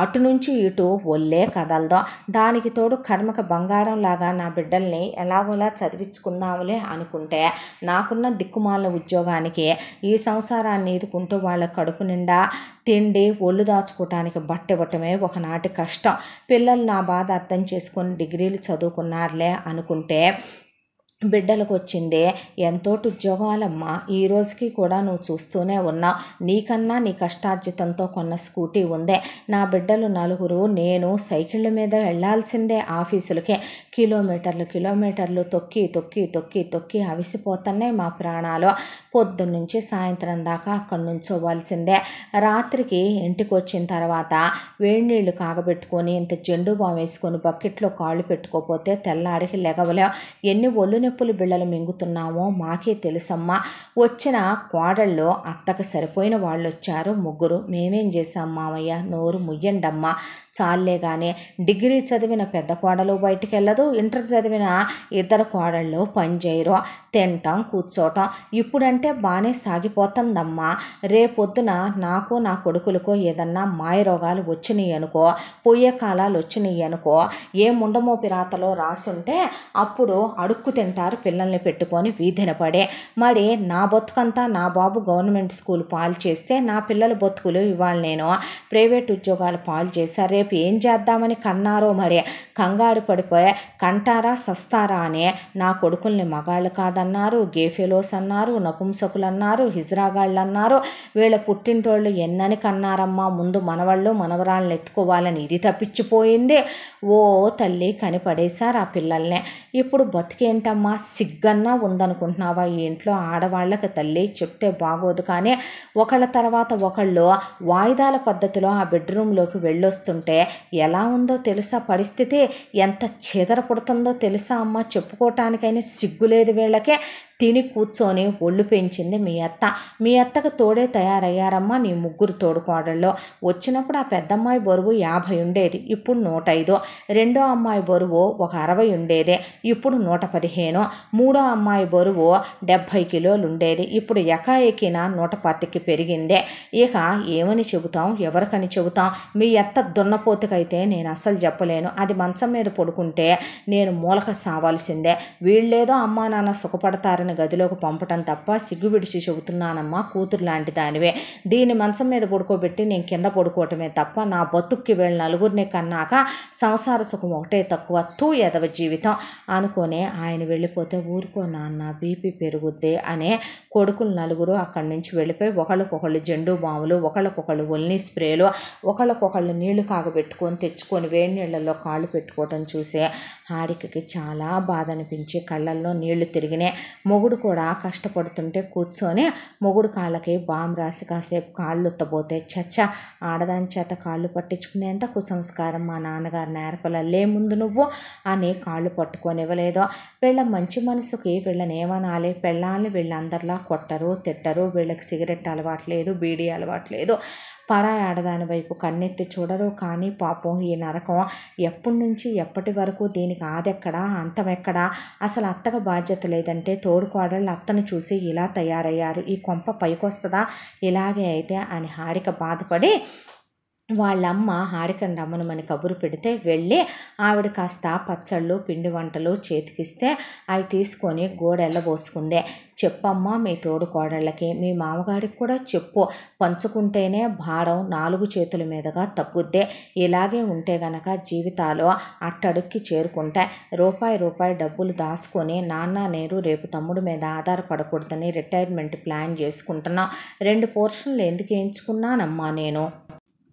అటు నుంచి ఇటు ఒళ్ళే కదలదో, దానికి తోడు కర్మక బంగారం లాగా నా బిడ్డల్ని ఎలాగోలా చదివించుకుందాములే అనుకుంటే నాకున్న దిక్కుమాల ఉద్యోగానికి ఈ సంసారాన్ని ఈదుకుంటూ వాళ్ళ కడుపు నిండా తిండి ఒళ్ళు దాచుకోవటానికి బట్ట ఇవ్వటమే ఒకనాటి కష్టం, పిల్లలు నా బాధ అర్థం చేసుకొని డిగ్రీలు చదువుకున్నారులే అనుకుంటే బిడ్డలకు వచ్చిందే ఎంతోటి ఉద్యోగాలమ్మా, ఈ రోజుకి కూడా నువ్వు చూస్తూనే ఉన్నావు, నీకన్నా నీ కష్టార్జితంతో కొన్న స్కూటీ ఉందే, నా బిడ్డలు 4 నేను సైకిళ్ళ మీద వెళ్లాల్సిందే ఆఫీసులకే, కిలోమీటర్లు తొక్కి అవిసిపోతున్నాయి మా ప్రాణాలు, పొద్దున్నుంచి సాయంత్రం దాకా అక్కడి నుంచోవాల్సిందే, రాత్రికి ఇంటికి వచ్చిన తర్వాత వేడి నీళ్లు కాగబెట్టుకొని ఇంత జెండు బాం వేసుకొని బకెట్లో కాళ్ళు పెట్టుకోపోతే తెల్లారికి లెగవలేం, ఎన్ని ఒళ్ళు నొప్పులు బిళ్ళలు మింగుతున్నామో మాకే తెలుసమ్మా, వచ్చిన కోడళ్ళు అత్తకు సరిపోయిన వాళ్ళు వచ్చారు 3, మేమేం చేశాం మామయ్య, నోరు ముయ్యండమ్మా, చాలే కానీ డిగ్రీ చదివిన పెద్ద కోడలు బయటికి వెళ్ళదు, ఇంటర్ చదివిన ఇద్దరు కోడళ్ళు పని చేయరు, తింటాం కూర్చోటం. ఇప్పుడంటే బాగానే సాగిపోతుందమ్మా. రేపొద్దున నాకు నా కొడుకులకు ఏదన్నా మాయ రోగాలు వచ్చినాయి అనుకో, పోయే కాలాలు వచ్చినాయి అనుకో, ఏ ముండమోపి రాతలో రాసుంటే అప్పుడు అడుక్కు తింటారు పిల్లల్ని పెట్టుకొని వీధిన పడే. మరి నా బతుకంతా నా బాబు గవర్నమెంట్ స్కూల్ పాలు చేస్తే నా పిల్లల బతుకులు ఇవాళ నేను ప్రైవేట్ ఉద్యోగాలు పాలు చేస్తారు. రేపు ఏం చేద్దామని కన్నారో మరి కంగారు పడిపోయే కంటారా సస్తారా అని నా కొడుకుల్ని మగాళ్ళు కాదన్నారు, గేఫెలోస్ అన్నారు, నపుంసకులు అన్నారు, హిజ్రాగాళ్ళు అన్నారు. వీళ్ళ పుట్టింటోళ్ళు ఎన్నని కన్నారమ్మా. ముందు మనవాళ్ళు మనవరాళ్ళని ఎత్తుకోవాలని ఇది తప్పించిపోయింది. ఓ తల్లి కనిపడేశారు ఆ పిల్లల్ని. ఇప్పుడు బతికేంటమ్మా, సిగ్గన్నా ఉందనుకుంటున్నావా ఈ ఇంట్లో ఆడవాళ్ళకి? తల్లి చెప్తే బాగోదు కానీ ఒకళ్ళ తర్వాత ఒకళ్ళు వాయిదాల పద్ధతిలో ఆ బెడ్రూమ్లోకి వెళ్ళొస్తుంటే ఎలా ఉందో తెలుసా పరిస్థితి? ఎంత చీదర పుడుతుందో తెలుసా అమ్మ? చెప్పుకోవటానికైనా సిగ్గులేదు వీళ్ళకే. తిని కూర్చొని ఒళ్ళు పెంచింది మీ అత్త. మీ అత్తకు తోడే తయారయ్యారమ్మా నీ ముగ్గురు తోడుకోడల్లో. వచ్చినప్పుడు ఆ పెద్దమ్మాయి బరువు 50 ఉండేది, ఇప్పుడు 105. రెండో అమ్మాయి బరువు ఒక 60 ఉండేది, ఇప్పుడు 115. మూడో అమ్మాయి బరువు 70 కిలోలు ఉండేది, ఇప్పుడు ఎకాఎకిన 110కి పెరిగిందే. ఇక ఏమని చెబుతాం, ఎవరికని చెబుతాం? మీ అత్త దున్నపోతుకైతే నేను అస్సలు చెప్పలేను. అది మంచం మీద పడుకుంటే నేను మూలక సావాల్సిందే. వీళ్ళేదో అమ్మా నాన్న సుఖపడతారని గదిలోకి పంపటం తప్ప సిగ్గు విడిచి చెబుతున్నానమ్మా, కూతురు లాంటి దానివే. దీన్ని మంచం మీద పడుకోబెట్టి నేను కింద పడుకోవటమే తప్ప నా బతుక్కి వీళ్ళ నలుగురిని కన్నాక సంసార సుఖం ఒకటే తక్కువ. తూ ఎదవ జీవితం అనుకోనే ఆయన వెళ్ళిపోతే ఊరుకో నాన్న బీపీ పెరుగుద్ది అనే కొడుకులు నలుగురు అక్కడి నుంచి వెళ్ళిపోయి ఒకళ్ళకొకళ్ళు జెండు బాములు, ఒకళ్ళకొకళ్ళు ఒల్ని స్ప్రేలు, ఒకళ్ళకొకళ్ళు నీళ్లు కాగబెట్టుకొని తెచ్చుకొని వేడి నీళ్ళల్లో కాళ్ళు పెట్టుకోవటం చూసే హారికకి చాలా బాధ అనిపించి కళ్ళల్లో నీళ్లు తిరిగినాయి. మొగుడు కూడా కష్టపడుతుంటే కూర్చొని మొగుడు కాళ్ళకి బామ్ రాసి కాసేపు కాళ్ళు ఉత్తబోతే చచ్చా ఆడదాని చేత కాళ్ళు పట్టించుకునేంత కుసంస్కారం మా నాన్నగారు నేర్పలే ముందు నువ్వు అని కాళ్ళు పట్టుకొని ఇవ్వలేదో. వీళ్ళ మంచి మనసుకి వీళ్ళని ఏమనాలి? పెళ్ళాలని వీళ్ళందరిలా కొట్టరు తిట్టరు, వీళ్ళకి సిగరెట్ అలవాట్లేదు, బీడీ అలవాట్లేదు, పరాయి ఆడదాని వైపు కన్నెత్తి చూడరు. కానీ పాపం ఈ నరకం ఎప్పటి నుంచి ఎప్పటి వరకు? దీనికి ఆదెక్కడా అంతమెక్కడా? అసలు అత్తగా బాధ్యత లేదంటే తోడుకోడళ్ళు అత్తను చూసి ఇలా తయారయ్యారు, ఈ కొంప పైకొస్తుందా ఇలాగే అయితే అని హారిక బాధపడి వాళ్ళమ్మ హారికను రమ్మనమని కబురు పెడితే వెళ్ళి ఆవిడ కాస్త పచ్చళ్ళు పిండి వంటలు చేతికిస్తే అవి తీసుకొని గోడెళ్ళబోసుకుందే. చెప్పమ్మా మీ తోడు కోడళ్ళకి, మీ మామగారికి కూడా చెప్పు, పంచుకుంటేనే భారం 4 చేతుల మీదుగా తగ్గుద్దే. ఇలాగే ఉంటే గనక జీవితాలు అట్టడుక్కి చేరుకుంటాయి. రూపాయి డబ్బులు దాచుకొని నాన్న నేను రేపు తమ్ముడి మీద ఆధారపడకూడదని రిటైర్మెంట్ ప్లాన్ చేసుకుంటున్నాం. 2 పోర్షన్లు ఎందుకు ఎంచుకున్నానమ్మా నేను?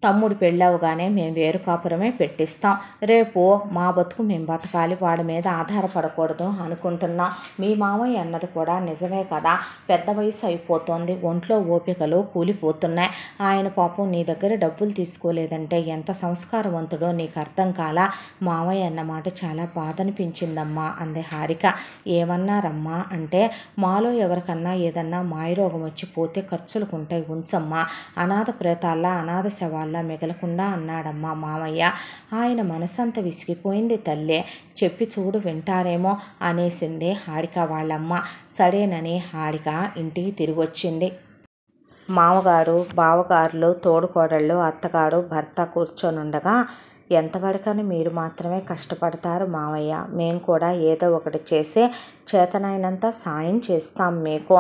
తమ్ముడు పెళ్ళవగానే మేము వేరు కాపురమే పెట్టిస్తాం. రేపు మా బతుకు మేము బతకాలి, వాడి మీద ఆధారపడకూడదు అనుకుంటున్నాం. మీ మామయ్య అన్నది కూడా నిజమే కదా, పెద్ద వయసు అయిపోతుంది, ఒంట్లో ఓపికలు కూలిపోతున్నాయి. ఆయన పాపం నీ దగ్గర డబ్బులు తీసుకోలేదంటే ఎంత సంస్కారవంతుడో నీకు అర్థం కాలా. మామయ్య అన్నమాట చాలా బాధ అనిపించిందమ్మా అంది హారిక. ఏమన్నారమ్మా అంటే మాలో ఎవరికన్నా ఏదన్నా మాయరోగం వచ్చి పోతే ఖర్చులుకుంటాయి ఉంచమ్మా, అనాథ ప్రేతాల్లా అనాథ శవాల్లా మిగలకుండా అన్నాడమ్మా మామయ్య. ఆయన మనసంత విసిగిపోయింది తల్లే, చెప్పి చూడు వింటారేమో అనేసింది హారిక వాళ్ళమ్మ. సరేనని హారిక ఇంటికి తిరిగి వచ్చింది. మామగారు బావగారులు తోడుకోడళ్ళు అత్తగారు భర్త కూర్చొనుండగా ఎంతవరకని మీరు మాత్రమే కష్టపడతారు మావయ్య, మేము కూడా ఏదో ఒకటి చేసి చేతనైనంత సాయం చేస్తాం మీకు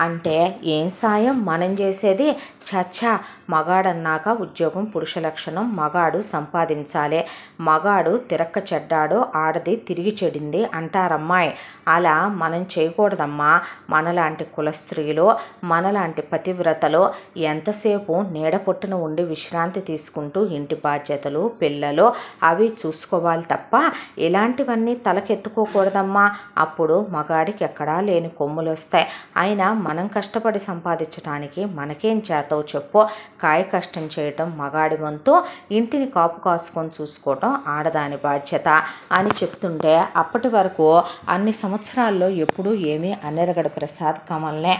అంటే ఏం సాయం మనం చేసేది? చచ్చా మగాడన్నాక ఉద్యోగం పురుష లక్షణం, మగాడు సంపాదించాలి, మగాడు తిరక్క చెడ్డాడు ఆడది తిరిగి చెడింది అంటారమ్మాయి. అలా మనం చేయకూడదమ్మా. మనలాంటి కుల స్త్రీలు మనలాంటి పతివ్రతలు ఎంతసేపు నీడ పొట్టున ఉండి విశ్రాంతి తీసుకుంటూ ఇంటి బాధ్యతలు పిల్లలు అవి చూసుకోవాలి తప్ప ఇలాంటివన్నీ తలకెత్తుకోకూడదమ్మా. అప్పుడు మగాడికి ఎక్కడా లేని కొమ్ములు వస్తాయి. అయినా మనం కష్టపడి సంపాదించడానికి మనకేం చేతవు చెప్పు? కాయ కష్టం చేయటం మగాడి వంతు, ఇంటిని కాపు కాసుకొని చూసుకోవటం ఆడదాని బాధ్యత అని చెప్తుంటే అప్పటి వరకు అన్ని సంవత్సరాల్లో ఎప్పుడూ ఏమీ అనెరగడ ప్రసాద్ కమల్నే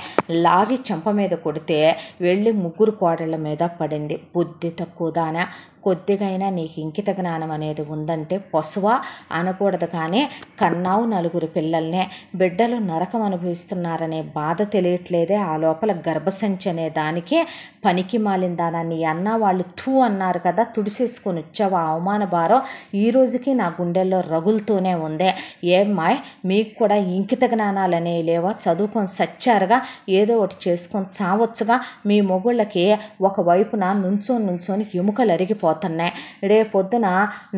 లాగి చెంప మీద కొడితే వెళ్ళి 3 కోడళ్ళ మీద పడింది. బుద్ధి తక్కువదాన కొద్దిగైనా నీకు ఇంకిత జ్ఞానం అనేది ఉందంటే పశువా అనకూడదు, కానీ కన్నావు నలుగురు పిల్లల్నే, బిడ్డలు నరకం అనుభవిస్తున్నారనే బాధ తెలియట్లేదే, ఆ లోపల గర్భసంచి అనే దానికి పనికి మాలిందానా నీ అన్న వాళ్ళు తూ అన్నారు కదా, తుడిసేసుకొని వచ్చావు. ఆ అవమాన భారం ఈ రోజుకి నా గుండెల్లో రగులుతూనే ఉందే. ఏమ్మాయ్ మీకు కూడా ఇంకిత జ్ఞానాలు అనేవి లేవా? చదువుకొని సచ్చారుగా, ఏదో ఒకటి చేసుకొని చావచ్చుగా. మీ మొగుళ్ళకి ఒకవైపున నుంచొని ఎముకలు అరిగిపోతున్నాయి. రేపొద్దున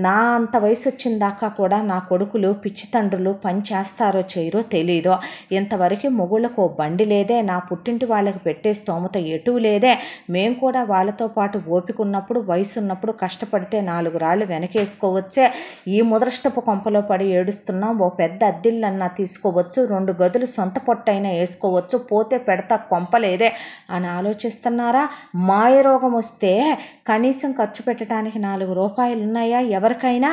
నా అంత వయసు వచ్చిన దాకా కూడా నా కొడుకులు పిచ్చి తండ్రులు పని చేస్తారో చేయరో తెలీదు. ఇంతవరకు మొగుళ్ళకు ఓ బండి లేదే, నా పుట్టింటి వాళ్ళకి పెట్టే స్తోమత ఎటు లేదే. మేము కూడా వాళ్ళతో పాటు ఓపిక ఉన్నప్పుడు, వయసు ఉన్నప్పుడు కష్టపడితే 4 రాళ్ళు వెనకేసుకోవచ్చే. ఈ ముదరష్టపు కొంపలో పడి ఏడుస్తున్నాం. ఓ పెద్ద అద్దిల్లన్నా తీసుకోవచ్చు, 2 గదులు సొంత పొట్టైనా వేసుకోవచ్చు, పోతే పెడతా కొంపలేదే అని ఆలోచిస్తున్నారా? మాయరోగం వస్తే కనీసం ఖర్చు పెట్టడానికి 4 రూపాయలు ఉన్నాయా ఎవరికైనా?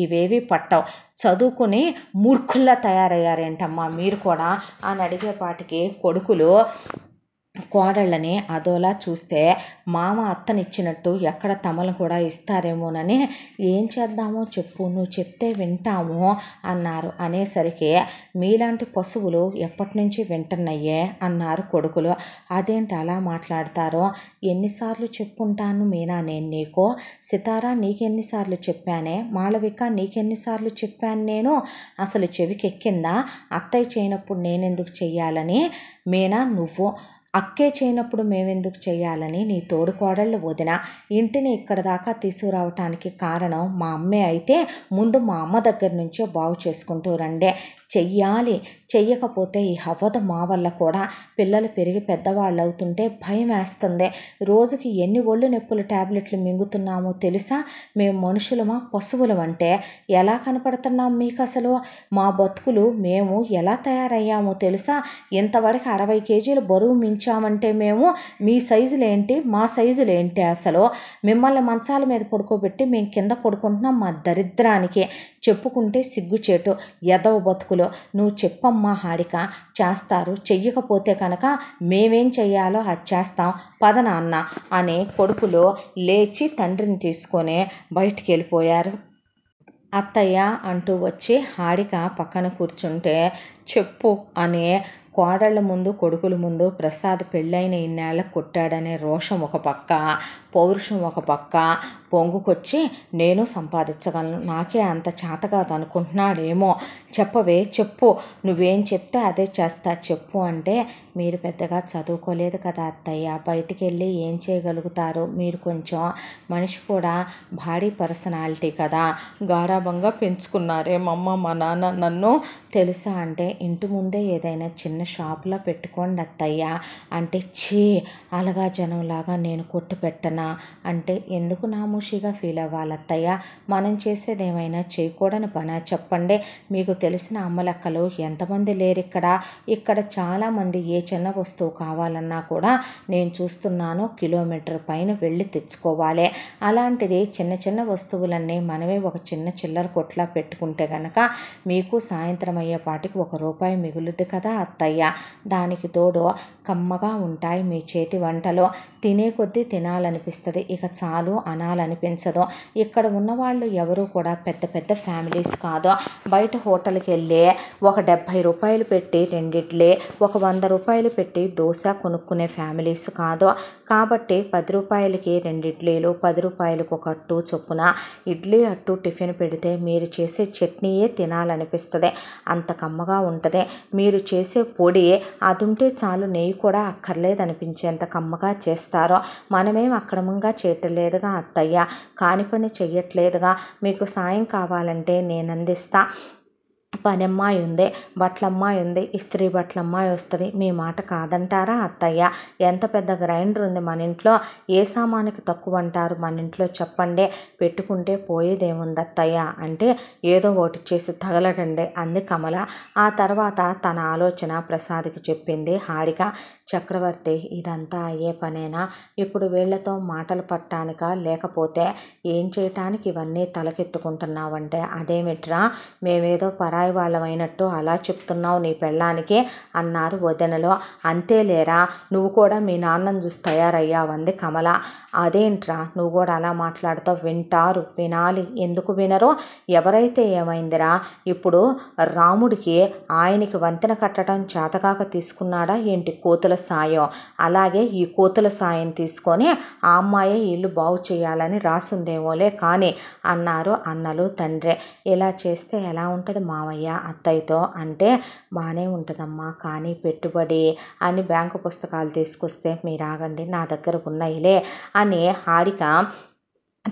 ఇవేవి పట్టవు. చదువుకుని మూర్ఖుల్లా తయారయ్యారేంటమ్మా మీరు కూడా అని అడిగేపాటికి కొడుకులు కోడళ్ళని అదోలా చూస్తే మామ అత్తనిచ్చినట్టు ఎక్కడ తమను కూడా ఇస్తారేమోనని, ఏం చేద్దామో చెప్పు, నువ్వు చెప్తే వింటాము అన్నారు. అనేసరికి మీలాంటి పశువులు ఎప్పటి నుంచి వింటున్నాయే అన్నారు కొడుకులు. అదేంటి అలా మాట్లాడతారో? ఎన్నిసార్లు చెప్పుంటాను మీనా నేను నీకు? సితారా నీకెన్నిసార్లు చెప్పానే? మాళవిక నీకెన్నిసార్లు చెప్పాను నేను? అసలు చెవికెక్కిందా? అత్తయ్య చేయనప్పుడు నేనెందుకు చెయ్యాలని? మీనా నువ్వు అక్కే చేయనప్పుడు మేమెందుకు చేయాలని నీ తోడుకోడళ్ళు వదిన ఇంటిని ఇక్కడ దాకా తీసుకురావటానికి కారణం మా అమ్మే అయితే ముందు మా అమ్మ దగ్గర నుంచే బాగు చేసుకుంటూ రండే. చెయ్యాలి, చెయ్యకపోతే ఈ అవ్వదు మా వల్ల కూడా. పిల్లలు పెరిగి పెద్దవాళ్ళు అవుతుంటే భయం వేస్తుంది. రోజుకి ఎన్ని ఒళ్ళు నొప్పులు ట్యాబ్లెట్లు మింగుతున్నామో తెలుసా? మేము మనుషులమా పశువులమంటే? ఎలా కనపడుతున్నాం మీకు అసలు? మా బతుకులు మేము ఎలా తయారయ్యామో తెలుసా? ఇంతవరకు 60 కేజీలు బరువు మించామంటే మేము మీ సైజులేంటి మా సైజులేంటి? అసలు మిమ్మల్ని మంచాల మీద పడుకోబెట్టి మేము కింద పడుకుంటున్నాం మా దరిద్రానికి. చెప్పుకుంటే సిగ్గుచేటు ఎదవ బతుకులు. నువ్వు చెప్పమ్మా హారిక, చేస్తారు. చెయ్యకపోతే కనుక మేమేం చెయ్యాలో అది చేస్తాం, పద నాన్న అని కొడుకులు లేచి తండ్రిని తీసుకొని బయటికి వెళ్ళిపోయారు. అత్తయ్య అంటూ వచ్చి హారిక పక్కన కూర్చుంటే, చెప్పు అని కోడళ్ళ ముందు కొడుకుల ముందు ప్రసాద్ పెళ్ళైన ఇన్నేళ్ళ కొట్టాడనే రోషం ఒక పక్క, పౌరుషం ఒక పక్క పొంగుకొచ్చి నేను సంపాదించగలను, నాకే అంత చేతకాదు అనుకుంటున్నాడేమో. చెప్పవే చెప్పు, నువ్వేం చెప్తే అదే చేస్తా చెప్పు అంటే, మీరు పెద్దగా చదువుకోలేదు కదా అత్తయ్య, బయటికి వెళ్ళి ఏం చేయగలుగుతారు? మీరు కొంచెం మనిషి కూడా భారీ పర్సనాలిటీ కదా, గారాబంగా పెంచుకున్నారే మమ్మ మా నాన్న నన్ను తెలుసా అంటే, ఇంటి ముందే ఏదైనా చిన్న షాపులో పెట్టుకోండి అత్తయ్య అంటే, ఛీ అలాగా జనంలాగా నేను కొట్టు పెట్టనా అంటే, ఎందుకు నామూషిగా ఫీల్ అవ్వాలి అత్తయ్య? మనం చేసేది ఏమైనా చేయకూడని పనా చెప్పండి? మీకు తెలిసిన అమ్మలక్కలు ఎంతమంది లేరు ఇక్కడ చాలామంది ఏ చిన్న వస్తువు కావాలన్నా కూడా నేను చూస్తున్నాను కిలోమీటర్ పైన వెళ్ళి తెచ్చుకోవాలి. అలాంటిది చిన్న చిన్న వస్తువులన్నీ మనమే ఒక చిన్న చిల్లర కొట్లా పెట్టుకుంటే కనుక మీకు సాయంత్రం అయ్యేపాటికి 1 రూపాయి మిగులుద్ది కదా అత్తయ్య. దానికి తోడు కమ్మగా ఉంటాయి మీ చేతి వంటలు, తినే కొద్దీ తినాలనిపిస్తుంది, ఇక చాలు అనాలనిపించదు. ఇక్కడ ఉన్నవాళ్ళు ఎవరు కూడా పెద్ద పెద్ద ఫ్యామిలీస్ కాదు. బయట హోటల్కి వెళ్ళి ఒక 70 రూపాయలు పెట్టి 2 ఇడ్లీ, ఒక 100 రూపాయలు పెట్టి దోశ కొనుక్కునే ఫ్యామిలీస్ కాదు. కాబట్టి 10 రూపాయలకి 2 ఇడ్లీలు, 10 రూపాయలకు 1 అట్టు చొప్పున ఇడ్లీ అట్టు టిఫిన్ పెడితే మీరు చేసే చట్నీయే తినాలనిపిస్తుంది, అంత కమ్మగా ఉంటుంది. మీరు చేసే పొడి అది ఉంటే చాలు, నెయ్యి కూడా అక్కర్లేదనిపించేంత కమ్మగా చేస్తారు. మనమేం అక్రమంగా చేయట్లేదుగా అత్తయ్య, కాని పని చెయ్యట్లేదుగా. మీకు సాయం కావాలంటే నేను అందిస్తా. పనమ్మాయి ఉంది, బట్టలమ్మాయి ఉంది, ఇస్త్రీ బట్టలమ్మాయి వస్తుంది, మీ మాట కాదంటారా అత్తయ్య? ఎంత పెద్ద గ్రైండర్ ఉంది మన ఇంట్లో, ఏ సామానికి తక్కువ అంటారు మన ఇంట్లో చెప్పండి? పెట్టుకుంటే పోయేదేముంది అత్తయ్య అంటే, ఏదో ఒకటి చేసి తగలడండి అంది కమల. ఆ తర్వాత తన ఆలోచన ప్రసాద్కి చెప్పింది హారిక. చక్రవర్తి, ఇదంతా అయ్యే పనేనా? ఇప్పుడు వీళ్లతో మాటలు పట్టానిక, లేకపోతే ఏం చేయటానికి ఇవన్నీ తలకెత్తుకుంటున్నావంటే అదేమిట్రా, మేమేదో పరాయి వాళ్ళమైనట్టు అలా చెప్తున్నావు నీ పెళ్ళానికి అన్నారు వదినలో. అంతేలేరా, నువ్వు కూడా మీ నాన్నను చూసి తయారయ్యావంది కమల. అదేంట్రా నువ్వు కూడా అలా మాట్లాడుతావు? వింటారు, వినాలి, ఎందుకు వినరో? ఎవరైతే ఏమైందిరా, ఇప్పుడు రాముడికి ఆయనకి వంతెన కట్టడం చేతకాక తీసుకున్నాడా ఏంటి కోతుల సాయం? అలాగే ఈ కోతుల సాయం తీసుకొని ఆ అమ్మాయి ఇల్లు బాగు చేయాలని రాసుందేమోలే కానీ అన్నారు అన్నలు తండ్రి. ఇలా చేస్తే ఎలా ఉంటుంది మామయ్య అత్తయ్యతో అంటే, బాగానే ఉంటుందమ్మా, కానీ పెట్టుబడి అని బ్యాంకు పుస్తకాలు తీసుకొస్తే మీరు ఆగండి, నా దగ్గర ఉన్నాయిలే అని హారిక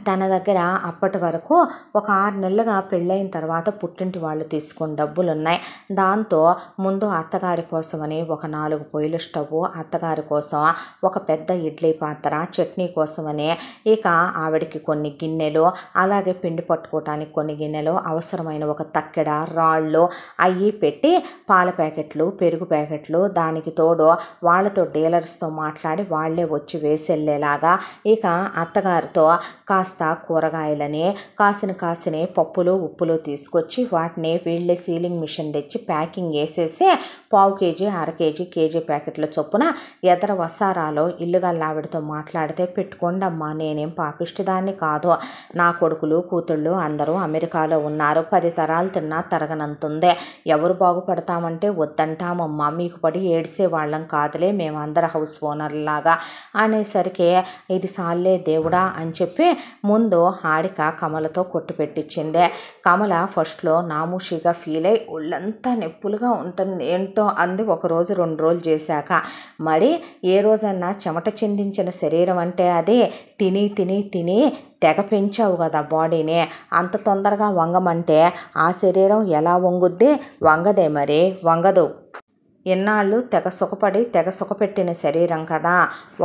తన దగ్గర అప్పటి వరకు ఒక 6 నెలలుగా పెళ్ళైన తర్వాత పుట్టింటి వాళ్ళు తీసుకున్న డబ్బులు ఉన్నాయి. దాంతో ముందు అత్తగారి కోసమని ఒక 4 పొయ్యిల స్టవ్, అత్తగారి కోసం ఒక పెద్ద ఇడ్లీ పాత్ర, చట్నీ కోసమని ఇక ఆవిడకి కొన్ని గిన్నెలు, అలాగే పిండి పట్టుకోవటానికి కొన్ని గిన్నెలు, అవసరమైన ఒక తక్కెడ, రాళ్ళు అవి పెట్టి పాల ప్యాకెట్లు, పెరుగు ప్యాకెట్లు, దానికి తోడు వాళ్ళతో డీలర్స్తో మాట్లాడి వాళ్లే వచ్చి వేసెళ్ళేలాగా ఇక అత్తగారితో కాస్త కూరగాయలని కాసిన పప్పులు ఉప్పులు తీసుకొచ్చి వాటిని వీళ్ళే సీలింగ్ మిషన్ తెచ్చి ప్యాకింగ్ వేసేసి 1/2 కేజీ, 1/2 కేజీ, కేజీ ప్యాకెట్ల చొప్పున ఎదర వసారాలో ఇల్లుగల్లావిడతో మాట్లాడితే, పెట్టుకోండి అమ్మా, నేనేం పాపిష్టిదాన్ని కాదు, నా కొడుకులు కూతుళ్ళు అందరూ అమెరికాలో ఉన్నారు, 10 తరాలు తిన్నా తరగనంతుంది, ఎవరు బాగుపడతామంటే వద్దంటామమ్మా, మీకు పడి ఏడిసే వాళ్ళం కాదులే, మేమందరం హౌస్ ఓనర్లాగా అనేసరికి ఇది సాల్లే దేవుడా అని చెప్పి ముందు హారిక కమలతో కొట్టు పెట్టించిందే. కమల ఫస్ట్లో నామూషిగా ఫీల్ అయి ఒళ్ళంతా నొప్పులుగా ఉంటుంది ఏంటో అంది. 1 రోజు 2 రోజులు చేశాక మరి ఏ రోజన్నా చెమట చిందించిన శరీరం అంటే అదే. తిని తిని తిని తెగ పెంచావు కదా బాడీని, అంత తొందరగా వంగమంటే ఆ శరీరం ఎలా వంగుద్ది? వంగదే, మరి వంగదు. ఎన్నాళ్ళు తెగ సుఖపెట్టిన శరీరం కదా,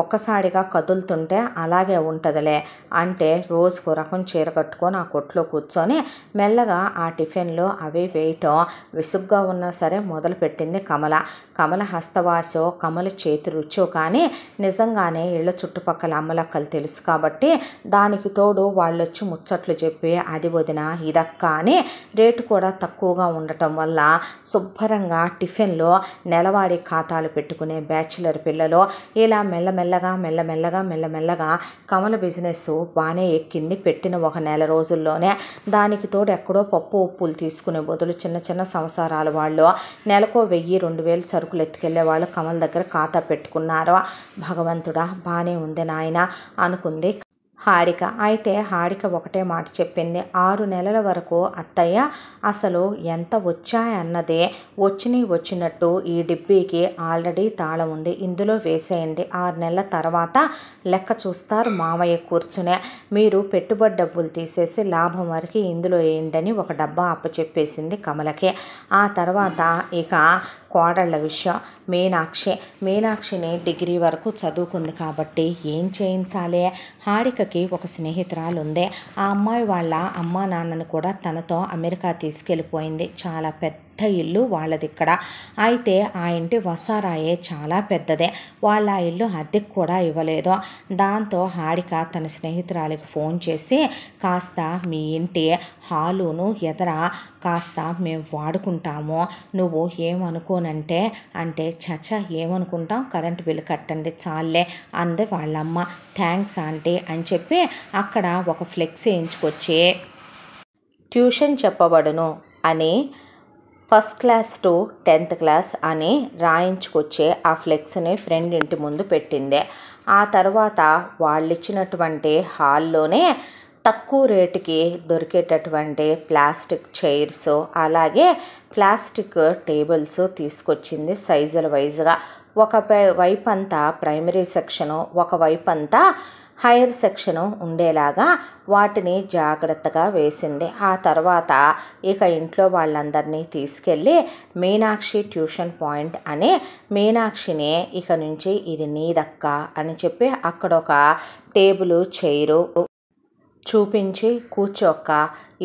ఒక్కసారిగా కదులుతుంటే అలాగే ఉంటుందిలే అంటే రోజుకు రకం చీర కట్టుకొని ఆ కొట్లో కూర్చొని మెల్లగా ఆ టిఫిన్లు అవి వేయటం విసుగ్గా ఉన్నా సరే మొదలుపెట్టింది కమల. కమల హస్తవాసో, కమల చేతి రుచో కానీ నిజంగానే ఇళ్ళ చుట్టుపక్కల అమ్మలక్కలు తెలుసు కాబట్టి దానికి తోడు వాళ్ళొచ్చి ముచ్చట్లు చెప్పి అది వదిన ఇదక్క అని రేటు కూడా తక్కువగా ఉండటం వల్ల శుభ్రంగా టిఫిన్లో నెలవారీ ఖాతాలు పెట్టుకునే బ్యాచులర్ పిల్లలు ఇలా మెల్లమెల్లగా కమల బిజినెస్ బాగానే ఎక్కింది. పెట్టిన 1 నెల రోజుల్లోనే. దానికి తోడు ఎక్కడో పప్పు ఉప్పులు తీసుకునే బదులు చిన్న సంసారాల వాళ్ళు నెలకో 1000-2000 సరుకులు ఎత్తుకెళ్లే వాళ్ళు కమల దగ్గర ఖాతా పెట్టుకున్నారు. భగవంతుడా, బాగానే ఉంది నాయన అనుకుంది హారిక. అయితే హారిక ఒకటే మాట చెప్పింది, 6 నెలల వరకు అత్తయ్య అసలు ఎంత వచ్చాయన్నదే, వచ్చినట్టు ఈ డిబ్బీకి ఆల్రెడీ తాళం ఉంది, ఇందులో వేసేయండి, 6 నెలల తర్వాత లెక్క చూస్తారు మామయ్య కూర్చునే, మీరు పెట్టుబడి డబ్బులు తీసేసి లాభం వరకు ఇందులో వేయండి ఒక డబ్బా అప్పచెప్పేసింది కమలకి. ఆ తర్వాత ఇక కోడళ్ళ విషయం. మీనాక్షిని డిగ్రీ వరకు చదువుకుంది కాబట్టి ఏం చేయించాలి? హారికకి ఒక స్నేహితురాలు ఉంది. ఆ అమ్మాయి వాళ్ళ అమ్మా నాన్నను కూడా తనతో అమెరికా తీసుకెళ్ళిపోయింది. చాలా పెద్ద ఇల్లు వాళ్ళది ఇక్కడ. అయితే ఆ ఇంటి వసారాయే చాలా పెద్దదే. వాళ్ళ ఇల్లు అద్దెకు కూడా ఇవ్వలేదు. దాంతో హారిక తన స్నేహితురాలికి ఫోన్ చేసి, కాస్త మీ ఇంటి హాలును ఎదర కాస్త మేము వాడుకుంటాము, నువ్వు ఏమనుకోనంటే అంటే చచ్చా ఏమనుకుంటాం, కరెంటు బిల్లు కట్టండి చాలే అంది వాళ్ళమ్మ. థ్యాంక్స్ ఆంటీ అని చెప్పి అక్కడ ఒక ఫ్లెక్స్ వేయించుకొచ్చి ట్యూషన్ చెప్పబడును అని 1st class to 10th class అని రాయించుకొచ్చే ఆ ఫ్లెక్స్ని ఫ్రెండ్ ఇంటి ముందు పెట్టింది. ఆ తర్వాత వాళ్ళు ఇచ్చినటువంటి హాల్లోనే తక్కువ రేటుకి దొరికేటటువంటి ప్లాస్టిక్ చైర్స్, అలాగే ప్లాస్టిక్ టేబుల్స్ తీసుకొచ్చింది సైజుల వైజ్గా. ఒక వైపు అంతా ప్రైమరీ సెక్షను, ఒక వైపు అంతా హైయర్ సెక్షను ఉండేలాగా వాటిని జాగ్రత్తగా వేసింది. ఆ తర్వాత ఇక ఇంట్లో వాళ్ళందరినీ తీసుకెళ్ళి మీనాక్షి ట్యూషన్ పాయింట్ అని మీనాక్షిని ఇక నుంచి ఇది నీదక్క అని చెప్పి అక్కడ ఒక టేబుల్ చైరు చూపించి, కూర్చోక్క,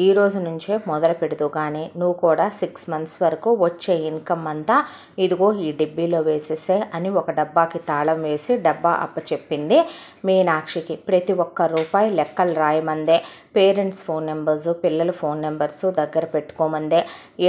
ఈ రోజు నుంచే మొదలు పెడుతూ కానీ నువ్వు కూడా 6 months వరకు వచ్చే ఇన్కమ్ అంతా ఇదిగో ఈ డిబ్బీలో వేసేసే అని ఒక డబ్బాకి తాళం వేసి డబ్బా అప్పచెప్పింది మీనాక్షికి. ప్రతి ఒక్క రూపాయి లెక్కలు రాయమందే, పేరెంట్స్ ఫోన్ నెంబర్సు, పిల్లల ఫోన్ నెంబర్సు దగ్గర పెట్టుకోమందే.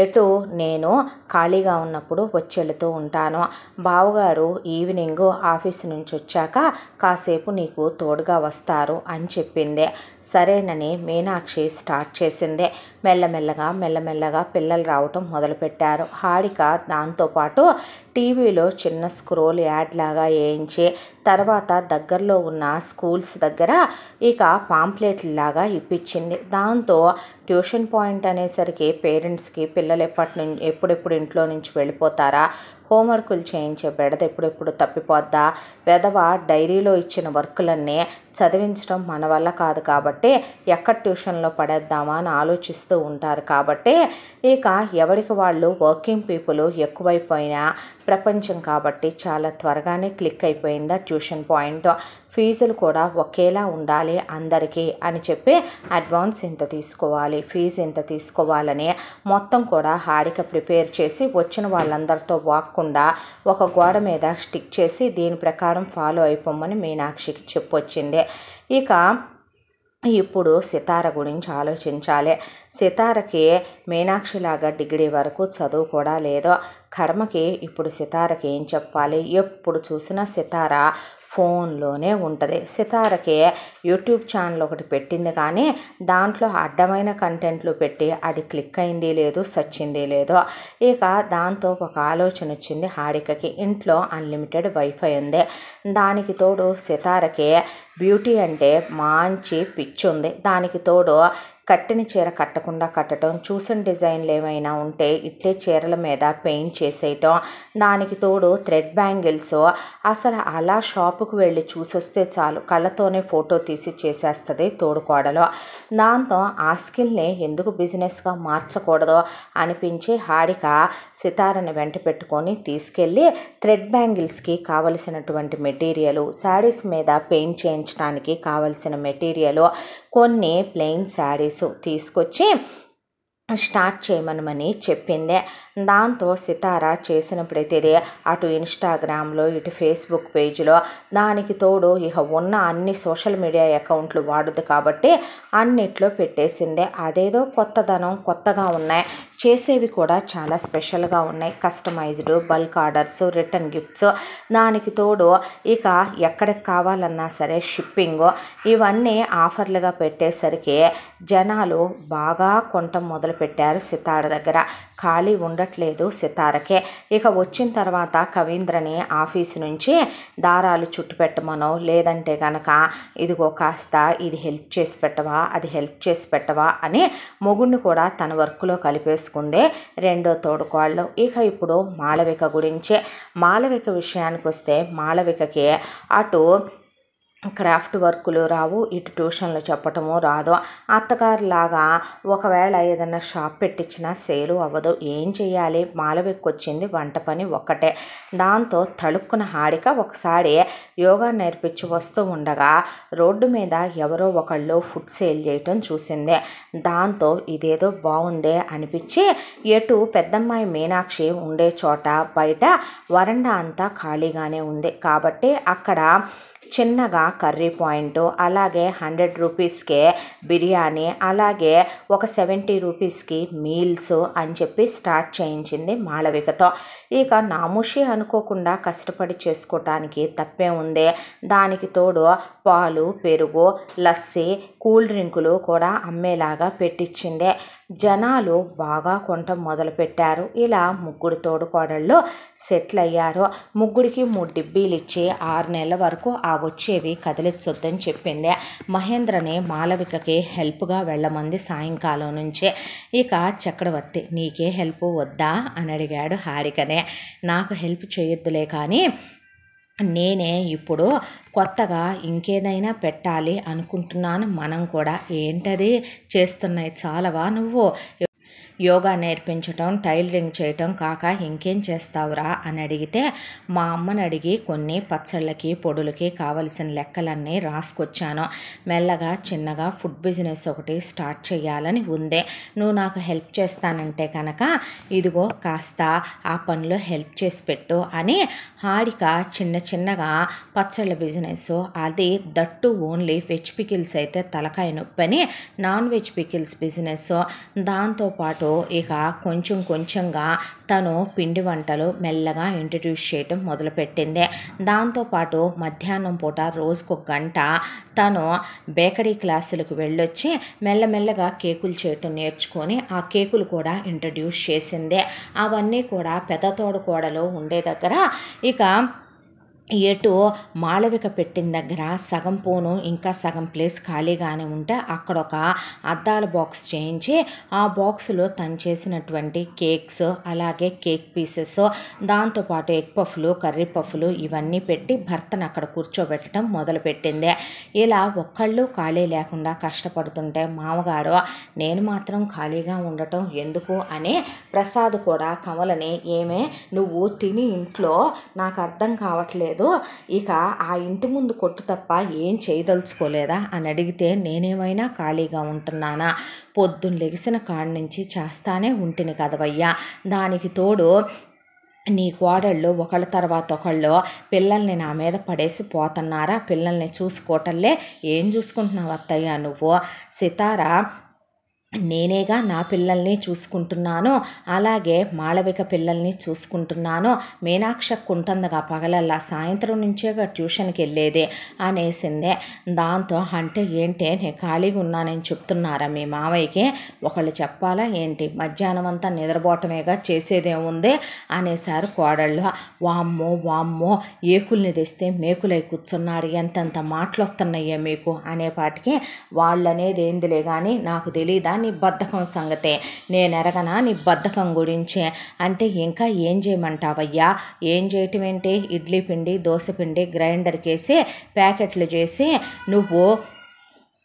ఎటు నేను ఖాళీగా ఉన్నప్పుడు వచ్చి వెళుతూ ఉంటాను. బావగారు ఈవినింగ్ ఆఫీస్ నుంచి వచ్చాక కాసేపు నీకు తోడుగా వస్తారు అని చెప్పింది. సరేనని మీనాక్షి స్టార్ట్ చేసింది. మెల్లమెల్లగా పిల్లలు రావటం మొదలుపెట్టారు. హారిక దాంతోపాటు టీవీలో చిన్న స్క్రోల్ యాడ్ లాగా వేయించి తర్వాత దగ్గరలో ఉన్న స్కూల్స్ దగ్గర ఇక పాంప్లెట్లు లాగా ఇప్పించింది. దాంతో ట్యూషన్ పాయింట్ అనేసరికి పేరెంట్స్కి పిల్లలు ఎప్పుడెప్పుడు ఇంట్లో నుంచి వెళ్ళిపోతారా, హోంవర్కులు చేయించే బెడద ఎప్పుడెప్పుడు తప్పిపోద్దా, వెధవ డైరీలో ఇచ్చిన వర్కులన్నీ చదివించడం మన వల్ల కాదు కాబట్టి ఎక్కడ ట్యూషన్లో పడేద్దామా అని ఆలోచిస్తూ ఉంటారు. కాబట్టి ఇక ఎవరికి వాళ్ళు వర్కింగ్ పీపుల్ ఎక్కువైపోయినా ప్రపంచం కాబట్టి చాలా త్వరగానే క్లిక్ అయిపోయిందా ట్యూషన్ పాయింట్. ఫీజులు కూడా ఒకేలా ఉండాలి అందరికీ అని చెప్పి అడ్వాన్స్ ఇంత తీసుకోవాలి, ఫీజు ఇంత తీసుకోవాలని మొత్తం కూడా హారిక ప్రిపేర్ చేసి వచ్చిన వాళ్ళందరితో వాక్కుండా ఒక గోడ మీద స్టిక్ చేసి దీని ప్రకారం ఫాలో అయిపోమని మీనాక్షికి చెప్పొచ్చింది. ఇక ఇప్పుడు సితార గురించి ఆలోచించాలి. సితారకి మీనాక్షిలాగా డిగ్రీ వరకు చదువు కూడా లేదు. కర్మకి ఇప్పుడు సితారకి ఏం చెప్పాలి? ఎప్పుడు చూసినా సితార ఫోన్లోనే ఉంటుంది. సితారకి యూట్యూబ్ ఛానల్ ఒకటి పెట్టింది కానీ దాంట్లో అడ్డమైన కంటెంట్లు పెట్టి అది క్లిక్ అయింది లేదు, సచ్చింది లేదు. ఇక దాంతో ఒక ఆలోచన వచ్చింది హారికకి. ఇంట్లో అన్లిమిటెడ్ వైఫై ఉంది. దానికి తోడు సితారకి బ్యూటీ అంటే మంచి పిచ్చి ఉంది. దానికి తోడు కట్టిన చీర కట్టకుండా కట్టడం, చూసిన డిజైన్లు ఏమైనా ఉంటే ఇట్టే చీరల మీద పెయింట్ చేసేయటం, దానికి తోడు థ్రెడ్ బ్యాంగిల్స్ అసలు అలా షాపుకు వెళ్ళి చూసొస్తే చాలు కళ్ళతోనే ఫోటో తీసి చేసేస్తుంది తోడుకోడలో. దాంతో ఆ స్కిల్ని ఎందుకు బిజినెస్గా మార్చకూడదో అనిపించి హారిక సితారని వెంట పెట్టుకొని తీసుకెళ్ళి థ్రెడ్ బ్యాంగిల్స్కి కావలసినటువంటి మెటీరియల్, శారీస్ మీద పెయింట్ చేయించడానికి కావలసిన మెటీరియల్, కొన్ని ప్లెయిన్ శారీస్ తీసుకొచ్చి స్టార్ట్ చేయమని చెప్పింది. దాంతో సితార చేసిన ప్రతిదీ అటు ఇన్స్టాగ్రామ్లో ఇటు ఫేస్బుక్ పేజ్లో దానికి తోడు ఇక ఉన్న అన్ని సోషల్ మీడియా అకౌంట్లు వాడుద్ది కాబట్టి అన్నిట్లో పెట్టేసింది. అదేదో కొత్తగా ఉన్నాయి, చేసేవి కూడా చాలా స్పెషల్గా ఉన్నాయి. Customised, bulk orders, return gifts, దానికి తోడు ఇక ఎక్కడికి కావాలన్నా సరే షిప్పింగ్, ఇవన్నీ ఆఫర్లుగా పెట్టేసరికి జనాలు బాగా కొనటం మొదలుపెట్టారు. సితార దగ్గర ఖాళీ ఉండట్లేదు సితారకే. ఇక వచ్చిన తర్వాత కవీంద్రని ఆఫీసు నుంచి దారాలు చుట్టు పెట్టమనో లేదంటే కనుక ఇదిగో కాస్త ఇది హెల్ప్ చేసి పెట్టవా, అది హెల్ప్ చేసి పెట్టవా అని మొగుడిని కూడా తన వర్క్లో కలిపేసుకుందే రెండో తోడుకోళ్ళు. ఇక ఇప్పుడు మాళవిక గురించి, మాళవిక విషయానికి వస్తే మాళవికకి అటు క్రాఫ్ట్ వర్కులు రావు, ఇటు ట్యూషన్లు చెప్పటము రాదు. అత్తగారిలాగా ఒకవేళ ఏదైనా షాప్ పెట్టించినా సేలు అవ్వదు. ఏం చెయ్యాలి? మాళవికకు వచ్చింది వంట పని ఒక్కటే. దాంతో తళుక్కున హారిక ఒకసారి యోగా నేర్పించి వస్తూ ఉండగా రోడ్డు మీద ఎవరో ఒకళ్ళు ఫుడ్ సేల్ చేయటం చూసింది. దాంతో ఇదేదో బాగుందే అనిపించి ఎటు పెద్దమ్మాయి మీనాక్షి ఉండే చోట బయట వరండా అంతా ఖాళీగానే ఉంది కాబట్టి అక్కడ చిన్నగా కర్రీ పాయింట్, అలాగే 100 రూపీస్కే బిర్యానీ, అలాగే ఒక 70 రూపీస్కి మీల్స్ అని చెప్పి స్టార్ట్ చేయించింది మాళవికతో. ఇక నాముషి అనుకోకుండా కష్టపడి చేసుకోవటానికి తప్పే ఉంది. దానికి తోడు పాలు, పెరుగు, లస్సీ, కూల్ డ్రింకులు కూడా అమ్మేలాగా పెట్టించింది. జనాలు బాగా కొనటం మొదలుపెట్టారు. ఇలా ముగ్గురు తోడుకోడళ్ళు సెటిల్ అయ్యారు. ముగ్గురికి 3 డిబ్బీలు ఇచ్చి 6 నెలల వరకు ఆ వచ్చేవి కదిలించొద్దని చెప్పింది. మహేంద్రని మాళవికకి హెల్ప్గా వెళ్ళమంది సాయంకాలం నుంచే. ఇక చక్రవర్తి నీకే హెల్ప్ వద్దా అని అడిగాడు హారికనే. నాకు హెల్ప్ చేయొద్దులే కానీ నేనే ఇప్పుడు కొత్తగా ఇంకేదైనా పెట్టాలి అనుకుంటున్నాను. మనం కూడా ఏంటది చేస్తున్నాయి చాలవా నువ్వు? యోగా నేర్పించటం, టైలరింగ్ చేయటం కాక ఇంకేం చేస్తావురా అని అడిగితే, మా అమ్మని అడిగి కొన్ని పచ్చళ్ళకి పొడులకి కావలసిన లెక్కలన్నీ రాసుకొచ్చాను. మెల్లగా చిన్నగా ఫుడ్ బిజినెస్ ఒకటి స్టార్ట్ చేయాలని ఉంది. నువ్వు నాకు హెల్ప్ చేస్తానంటే కనుక ఇదిగో కాస్త ఆ పనిలో హెల్ప్ చేసి పెట్టు అని హారిక చిన్నగా పచ్చళ్ళ బిజినెస్, అది దట్టు ఓన్లీ వెజ్ పికిల్స్ అయితే తలకాయ నొప్పని నాన్ వెజ్ పికిల్స్ బిజినెస్, దాంతోపాటు ఇక కొంచెంగా తను పిండి వంటలు మెల్లగా ఇంట్రడ్యూస్ చేయటం మొదలుపెట్టింది. దాంతోపాటు మధ్యాహ్నం పూట రోజుకు గంట తను బేకరీ క్లాసులకు వెళ్ళొచ్చి మెల్లమెల్లగా కేకులు చేయటం నేర్చుకొని ఆ కేకులు కూడా ఇంట్రడ్యూస్ చేసింది. అవన్నీ కూడా పెద్ద తోడుకోడలు ఉండే దగ్గర ఇక ఎటు మాళవిక పెట్టిన దగ్గర సగం పోను ఇంకా సగం ప్లేస్ ఖాళీగానే ఉంటే అక్కడ ఒక అద్దాల బాక్స్ చేయించి ఆ బాక్స్లో తను చేసినటువంటి కేక్స్, అలాగే కేక్ పీసెస్, దాంతోపాటు ఎగ్ పఫ్లు, కర్రీ పఫ్లు ఇవన్నీ పెట్టి భర్తను అక్కడ కూర్చోబెట్టడం మొదలుపెట్టింది. ఇలా ఒక్కళ్ళు ఖాళీ లేకుండా కష్టపడుతుంటే మామగారు నేను మాత్రం ఖాళీగా ఉండటం ఎందుకు అని ప్రసాద్ కూడా కమలని, ఏమే నువ్వు తిని ఇంట్లో నాకు అర్థం కావట్లేదు, ఇక ఆ ఇంటి ముందు కొట్టు తప్ప ఏం చేయదలుచుకోలేదా అని అడిగితే, నేనేమైనా ఖాళీగా ఉంటున్నానా, పొద్దున్న లెగిసిన కాడి నుంచి చేస్తానే ఉంటిని కదవయ్యా, దానికి తోడు నీ కోడళ్ళు ఒకళ్ళ తర్వాత ఒకళ్ళు పిల్లల్ని నా మీద పడేసి పోతున్నారా, పిల్లల్ని చూసుకోవటంలే, ఏం చూసుకుంటున్నావు అత్తయ్య నువ్వు, సితారా నేనేగా నా పిల్లల్ని చూసుకుంటున్నాను, అలాగే మాళవిక పిల్లల్ని చూసుకుంటున్నాను, మీనాక్షకు ఉంటుందిగా పగలల్లా, సాయంత్రం నుంచేగా ట్యూషన్కి వెళ్ళేది అనేసిందే. దాంతో అంటే ఏంటి నేను ఖాళీగా ఉన్నానని చెప్తున్నారా మీ మావయ్యకి, ఒకళ్ళు చెప్పాలా ఏంటి, మధ్యాహ్నం అంతా నిద్రపోవటమేగా చేసేదేముంది అనేసారు కోడళ్ళు. వామ్మో ఏకుల్ని తెస్తే మేకులై కూర్చున్నాడు, ఎంతెంత మాటలు వస్తున్నాయే మీకు అనేపాటికి వాళ్ళనేది ఏందిలే కానీ నాకు తెలీదా నీ బద్ధకం సంగతే, నేను ఎరగనా నీ బద్ధకం గురించి అంటే ఇంకా ఏం చేయమంటావయ్యా, ఏం చేయటం ఏంటి, ఇడ్లీ పిండి దోశ పిండి గ్రైండర్కి వేసి ప్యాకెట్లు చేసి నువ్వు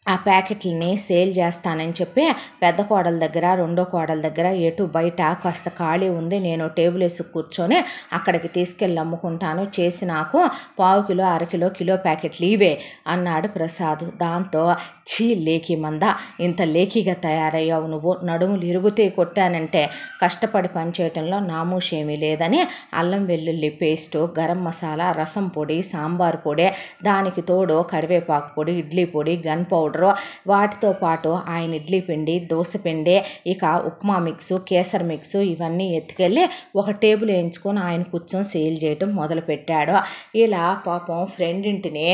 ఆ ప్యాకెట్లని సేల్ చేస్తానని చెప్పి పెద్ద కోడల దగ్గర రెండో కోడల దగ్గర ఎటు బయట కాస్త ఖాళీ ఉంది, నేను టేబుల్ వేసి కూర్చొని అక్కడికి తీసుకెళ్ళి అమ్ముకుంటాను, చేసి నాకు పావు కిలో అరకిలో కిలో ప్యాకెట్లు ఇవే అన్నాడు ప్రసాద్. దాంతో చీ లేఖీ మంద, ఇంత లేఖీగా తయారయ్యావు నువ్వు, నడుములు ఇరుగుతే కొట్టానంటే కష్టపడి పనిచేయటంలో నామూషేమీ లేదని అల్లం వెల్లుల్లి పేస్టు, గరం మసాలా, రసం పొడి, సాంబార్ పొడి, దానికి తోడు కరివేపాకు పొడి, ఇడ్లీ పొడి, గన్ పౌడర్, వాటితో పాటు ఆయన ఇడ్లీ పిండి దోశ పిండి ఇక ఉప్మా మిక్సు, కేసర్ మిక్సు ఇవన్నీ ఎత్తుకెళ్ళి ఒక టేబుల్ వేయించుకొని ఆయన కూర్చొని సేల్ చేయటం మొదలుపెట్టాడు. ఇలా పాపం ఫ్రెండ్ ఇంటిని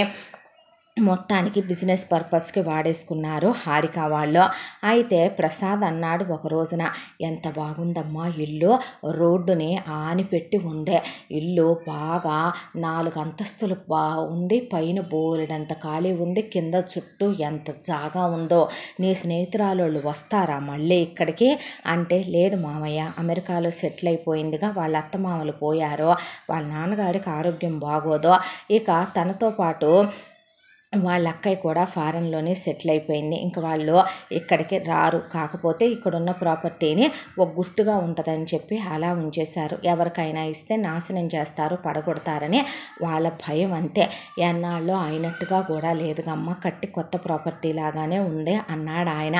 మొత్తానికి బిజినెస్ పర్పస్కి వాడేసుకున్నారు హారిక వాళ్ళు. అయితే ప్రసాద్ అన్నాడు ఒక రోజున, ఎంత బాగుందమ్మా ఇల్లు, రోడ్డుని ఆని పెట్టి ఉందే, ఇల్లు బాగా 4 అంతస్తులు బాగుంది, పైన బోలెడంత ఖాళీ ఉంది, కింద చుట్టూ ఎంత జాగా ఉందో, నీ స్నేహితురాలు వస్తారా మళ్ళీ ఇక్కడికి అంటే, లేదు మామయ్య అమెరికాలో సెటిల్ అయిపోయిందిగా, వాళ్ళ అత్తమామలు పోయారు, వాళ్ళ నాన్నగారికి ఆరోగ్యం బాగోదు, ఇక తనతో పాటు వాళ్ళ అక్కయ్య కూడా ఫారెన్లోనే సెటిల్ అయిపోయింది, ఇంకా వాళ్ళు ఇక్కడికి రారు, కాకపోతే ఇక్కడున్న ప్రాపర్టీని ఒక గుర్తుగా ఉంటుందని చెప్పి అలా ఉంచేశారు, ఎవరికైనా ఇస్తే నాశనం చేస్తారు పడగొడతారని వాళ్ళ భయం అంతే, ఎన్నాళ్ళు అయినట్టుగా కూడా లేదుగమ్మ, కట్టి కొత్త ప్రాపర్టీ లాగానే ఉంది అన్నాడు ఆయన.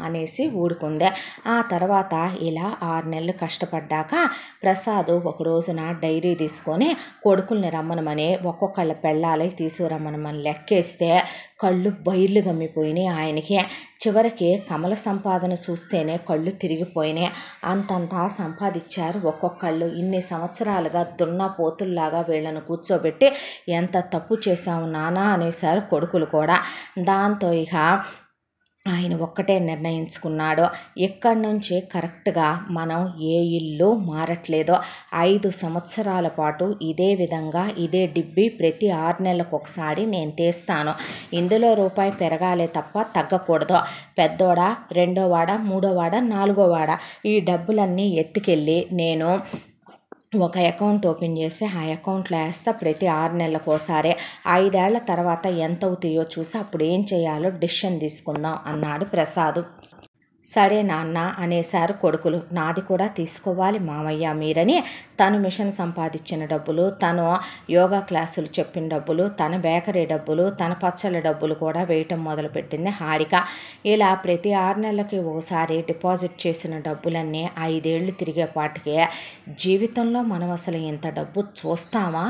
అనేసి ఊడుకుందే. ఆ తర్వాత ఇలా 6 నెలలు కష్టపడ్డాక ప్రసాద్ ఒక రోజున డైరీ తీసుకొని కొడుకుల్ని రమ్మనమని ఒక్కొక్కళ్ళ పెళ్ళాలై తీసుకురమ్మనమని లెక్కేస్తే కళ్ళు బయర్లు గమ్మిపోయినాయి ఆయనకి. చివరికి కమల సంపాదన చూస్తేనే కళ్ళు తిరిగిపోయినాయి. అంతంతా సంపాదించారు ఒక్కొక్కళ్ళు. ఇన్ని సంవత్సరాలుగా దున్న పోతుల్లాగా వీళ్ళను కూర్చోబెట్టి ఎంత తప్పు చేశావు నానా అనేసారు కొడుకులు కూడా. దాంతో ఇక ఆయన ఒక్కటే నిర్ణయించుకున్నాడు, ఇక్కడి నుంచి కరెక్ట్గా మనం ఏ ఇల్లు మారట్లేదో 5 సంవత్సరాల పాటు ఇదే విధంగా ఇదే డిబ్బి ప్రతి 6 నెలలకు ఒకసారి నేను తీస్తాను, ఇందులో రూపాయి పెరగాలే తప్ప తగ్గకూడదు, పెద్దోడా రెండోవాడా మూడోవాడా నాలుగోవాడా ఈ డబ్బులన్నీ ఎత్తుకెళ్ళి నేను ఒక అకౌంట్ ఓపెన్ చేసి ఆ అకౌంట్లో వేస్తా, ప్రతి 6 నెలలకు ఒకసారి, 5 ఏళ్ల తర్వాత ఎంత అవుతాయో చూసి అప్పుడు ఏం చేయాలో డిసిషన్ తీసుకుందాం అన్నాడు ప్రసాద్. సరే నాన్న అనేశారు కొడుకులు. నాది కూడా తీసుకోవాలి మామయ్య మీరని. తను మిషన్ సంపాదించిన డబ్బులు, తను యోగా క్లాసులు చెప్పిన డబ్బులు, తన బేకరీ డబ్బులు, తన పచ్చళ్ళ డబ్బులు కూడా వేయటం మొదలుపెట్టింది హారిక. ఇలా ప్రతి 6 నెలలకి ఒకసారి డిపాజిట్ చేసిన డబ్బులన్నీ 5 ఏళ్ళు తిరిగేపాటికే జీవితంలో మనం అసలు ఇంత డబ్బు చూస్తామా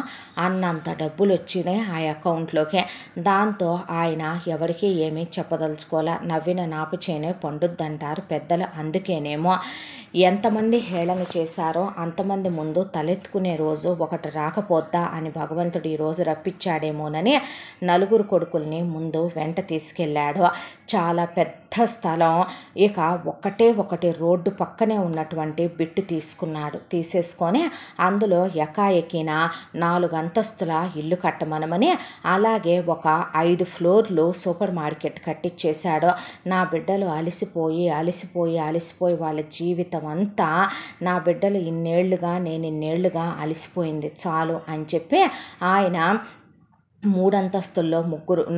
అన్నంత డబ్బులు వచ్చినాయి ఆ అకౌంట్లోకి. దాంతో ఆయన ఎవరికీ ఏమీ చెప్పదలుచుకోలే. నవ్విన నాపు చేనే పండుద్దంటారు పెద్దలు. అందుకేనేమో ఎంతమంది హేళన చేశారో అంతమంది ముందు తలెత్తుకునే రోజు ఒకటి రాకపోద్దా అని భగవంతుడు ఈరోజు రప్పించాడేమోనని నలుగురు కొడుకుల్ని ముందు వెంట తీసుకెళ్ళాడు. చాలా పెద్ద స్థలం, ఇక ఒకటి రోడ్డు పక్కనే ఉన్నటువంటి బిట్టు తీసుకున్నాడు. తీసేసుకొని అందులో ఎకాఎకిన 4 అంతస్తుల ఇల్లు కట్టమనమని, అలాగే ఒక 5 ఫ్లోర్లు సూపర్ మార్కెట్ కట్టించేశాడు. నా బిడ్డలు అలసిపోయి వాళ్ళ జీవితం అంతా నా బిడ్డలు ఇన్నేళ్లుగా నేను ఇన్నేళ్లుగా అలసిపోయింది చాలు అని చెప్పి ఆయన 3 అంతస్తుల్లో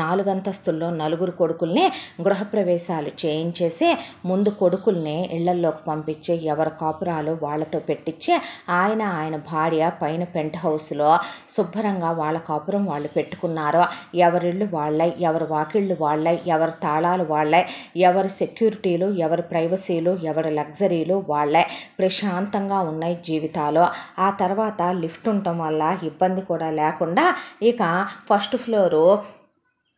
4 అంతస్తుల్లో 4 కొడుకుల్ని గృహప్రవేశాలు చేయించేసి ముందు కొడుకుల్ని ఇళ్లల్లోకి పంపించి ఎవరి కాపురాలు వాళ్ళతో పెట్టించి ఆయన భార్య పైన పెంట్ హౌస్లో శుభ్రంగా వాళ్ళ కాపురం వాళ్ళు పెట్టుకున్నారు. ఎవరిళ్ళు వాళ్ళై, ఎవరి వాకిళ్ళు వాళ్ళై, ఎవరి తాళాలు వాళ్ళై, ఎవరి సెక్యూరిటీలు, ఎవరి ప్రైవసీలు, ఎవరి లగ్జరీలు వాళ్ళై ప్రశాంతంగా ఉన్నాయి జీవితాలు. ఆ తర్వాత లిఫ్ట్ ఉండటం వల్ల ఇబ్బంది కూడా లేకుండా ఇక ఫస్ట్ ఫ్లోరు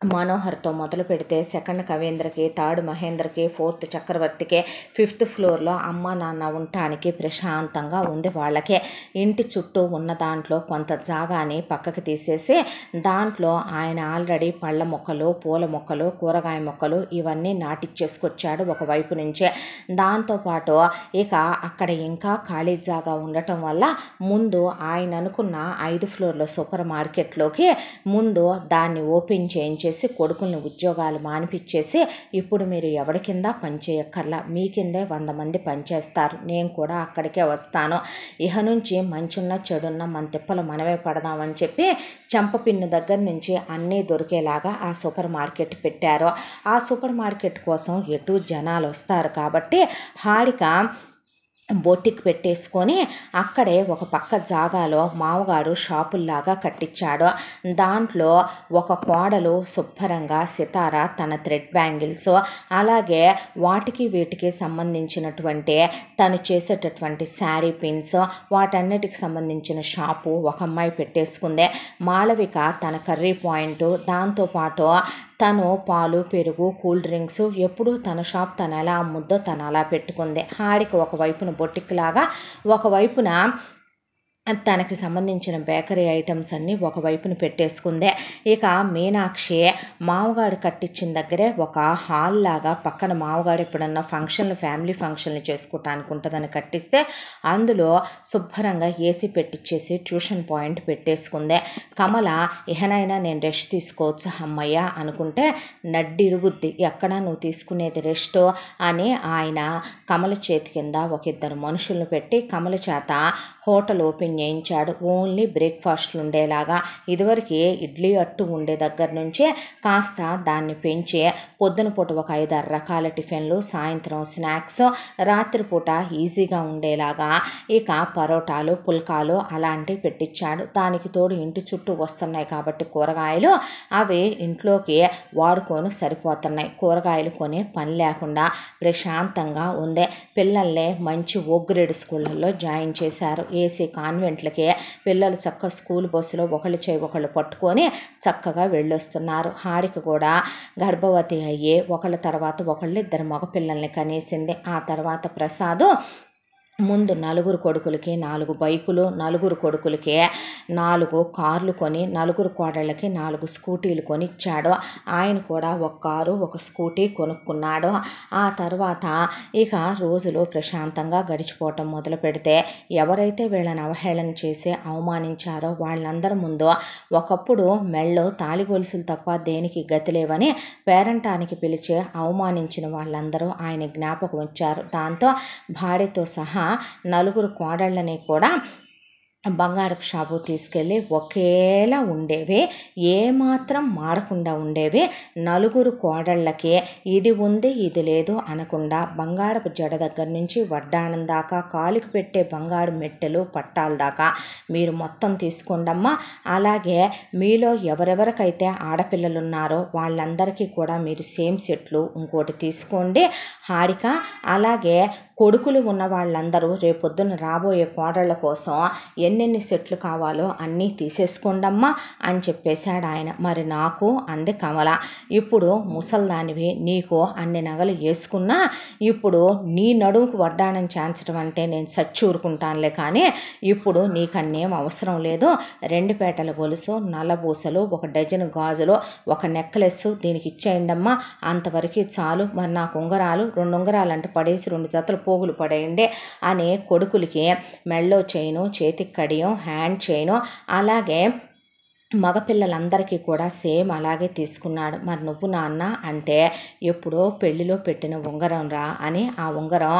మనోహర్తో మొదలు పెడితే సెకండ్ కవీంద్రకి, థర్డ్ మహేంద్రకి, ఫోర్త్ చక్రవర్తికి, 5th ఫ్లోర్లో అమ్మ నాన్న ఉండటానికి ప్రశాంతంగా ఉంది వాళ్ళకే. ఇంటి చుట్టూ ఉన్న దాంట్లో కొంత జాగాని పక్కకి తీసేసి దాంట్లో ఆయన ఆల్రెడీ పళ్ళ మొక్కలు, పూల మొక్కలు, కూరగాయ మొక్కలు ఇవన్నీ నాటిచ్చేసుకొచ్చాడు ఒకవైపు నుంచే. దాంతోపాటు ఇక అక్కడ ఇంకా ఖాళీ జాగా ఉండటం వల్ల ముందు ఆయన అనుకున్న 5 ఫ్లోర్ల సూపర్ మార్కెట్లోకి ముందు దాన్ని ఓపెన్ చేయించేసి కొడుకుల్ని ఉద్యోగాలు మానిపించేసి ఇప్పుడు మీరు ఎవరి కింద పనిచేయక్కర్లా, మీ కిందే 100 మంది పనిచేస్తారు, నేను కూడా అక్కడికే వస్తాను, ఇహ నుంచి మంచున్న చెడున్న మన తిప్పలు మనమే పడదామని చెప్పి చెంపపిన్ను దగ్గర నుంచి అన్నీ దొరికేలాగా ఆ సూపర్ మార్కెట్ పెట్టారు. ఆ సూపర్ మార్కెట్ కోసం ఎటు జనాలు వస్తారు కాబట్టి హారిక బొట్టికి పెట్టేసుకొని అక్కడే ఒక పక్క జాగాలో మామగారు షాపుల్లాగా కట్టించాడు. దాంట్లో ఒక కోడలు శుభ్రంగా సితార తన థ్రెడ్ బ్యాంగిల్స్, అలాగే వాటికి వీటికి సంబంధించినటువంటి తను చేసేటటువంటి శారీ పిన్స్ వాటన్నిటికి సంబంధించిన షాపు ఒక అమ్మాయి పెట్టేసుకుంది. మాళవిక తన కర్రీ పాయింట్, దాంతోపాటు తను పాలు, పెరుగు, కూల్ డ్రింక్స్ ఎప్పుడూ తన షాప్ తను ఎలా అమ్ముద్దో తను అలా పెట్టుకుంది. హారిక ఒకవైపున బొట్టిక్లాగా, ఒకవైపున తనకి సంబంధించిన బేకరీ ఐటమ్స్ అన్నీ ఒకవైపున పెట్టేసుకుందే. ఇక మీనాక్షి మామగారు కట్టించిన దగ్గరే ఒక హాల్ లాగా పక్కన మామగారు ఎప్పుడన్నా ఫంక్షన్లు, ఫ్యామిలీ ఫంక్షన్లు చేసుకోవటానికి ఉంటుందని కట్టిస్తే అందులో శుభ్రంగా ఏసీ పెట్టించేసి ట్యూషన్ పాయింట్ పెట్టేసుకుందే. కమల ఇహనైనా నేను రెస్ట్ తీసుకోవచ్చు అమ్మయ్య అనుకుంటే నడ్డిరుగుద్ది, ఎక్కడా నువ్వు తీసుకునేది రెస్ట్ అని ఆయన కమల చేతి కింద ఒక 2 మనుషులను పెట్టి కమల చేత హోటల్ ఓపెన్ చేయించాడు. ఓన్లీ బ్రేక్ఫాస్ట్లు ఉండేలాగా. ఇదివరకు ఇడ్లీ అట్టు ఉండే దగ్గర నుంచే కాస్త దాన్ని పెంచి పొద్దున పూట ఒక 5-6 రకాల టిఫిన్లు, సాయంత్రం స్నాక్స్, రాత్రిపూట ఈజీగా ఉండేలాగా ఇక పరోటాలు, పుల్కాలు అలాంటివి పెట్టించాడు. దానికి తోడు ఇంటి చుట్టూ వస్తున్నాయి కాబట్టి కూరగాయలు అవి ఇంట్లోకి వాడుకొని సరిపోతున్నాయి. కూరగాయలు కొనే పని లేకుండా ప్రశాంతంగా ఉంది. పిల్లల్ని మంచి గ్రేడ్ స్కూళ్ళల్లో జాయిన్ చేశారు. ఏసీ కాన్వెంట్లకి పిల్లలు చక్కగా స్కూల్ బస్సులో ఒకళ్ళు చేయి ఒకళ్ళు పట్టుకొని చక్కగా వెళ్ళొస్తున్నారు. హారిక కూడా గర్భవతి అయ్యి ఒకళ్ళ తర్వాత ఒకళ్ళు 2 మగపిల్లల్ని కనేసింది. ఆ తర్వాత ప్రసాద్ ముందు 4 కొడుకులకి 4 బైకులు, 4 కొడుకులకి 4 కార్లు కొని 4 కోడళ్ళకి 4 స్కూటీలు కొనిచ్చాడు. ఆయన కూడా ఒక కారు, ఒక స్కూటీ కొనుక్కున్నాడు. ఆ తర్వాత ఇక రోజులు ప్రశాంతంగా గడిచిపోవటం మొదలు పెడితే ఎవరైతే వీళ్ళని అవహేళన చేసి అవమానించారో వాళ్ళందరి ముందు ఒకప్పుడు మెళ్ళో తాళి గొలుసులు తప్ప దేనికి గతి లేవని పేరంటానికి పిలిచి అవమానించిన వాళ్ళందరూ ఆయన జ్ఞాపకం వచ్చారు. దాంతో భార్యతో సహా 4 కోడళ్ళని కూడా బంగారపు షాపు తీసుకెళ్ళి ఒకేలా ఉండేవి, ఏమాత్రం మారకుండా ఉండేవి. నలుగురు కోడళ్ళకి ఇది ఉంది ఇది లేదు అనకుండా బంగారపు జడ దగ్గర నుంచి వడ్డాణం దాకా, కాలుకి పెట్టే బంగారు మెట్టెలు పట్టాల దాకా మీరు మొత్తం తీసుకోండమ్మా. అలాగే మీలో ఎవరెవరికైతే ఆడపిల్లలు ఉన్నారో వాళ్ళందరికీ కూడా మీరు సేమ్ సెట్లు ఇంకోటి తీసుకోండి హారిక. అలాగే కొడుకులు ఉన్న వాళ్ళందరూ రేపొద్దున రాబోయే కోడళ్ళ కోసం ఎన్నెన్ని సెట్లు కావాలో అన్నీ తీసేసుకోండమ్మా అని చెప్పేశాడు ఆయన. మరి నాకు అంది కమల, ఇప్పుడు ముసల్దానివి, నీకు అన్ని నగలు వేసుకున్నా ఇప్పుడు నీ నడుముకు వడ్డాణం చేయించడం అంటే నేను సచ్చూరుకుంటానులే, కానీ ఇప్పుడు నీకు అన్నేం అవసరం లేదు. 2 పేటల గొలుసు, నల్లబూసలు, 1 డజను గాజులు, 1 నెక్లెస్ దీనికి ఇచ్చేయండమ్మా, అంతవరకు చాలు. మరి నాకు ఉంగరాలు 2 ఉంగరాలు అంటే పడేసి 2 జతలు పోగులు పడేయండి అని కొడుకులకి మెళ్ళో చైను, చేతికి కడియం, హ్యాండ్ చైను, అలాగే మగపిల్లలందరికీ కూడా సేమ్ అలాగే తీసుకున్నాడు. మరి నువ్వు నాన్న అంటే ఎప్పుడో పెళ్లిలో పెట్టిన ఉంగరం రా అని ఆ ఉంగరం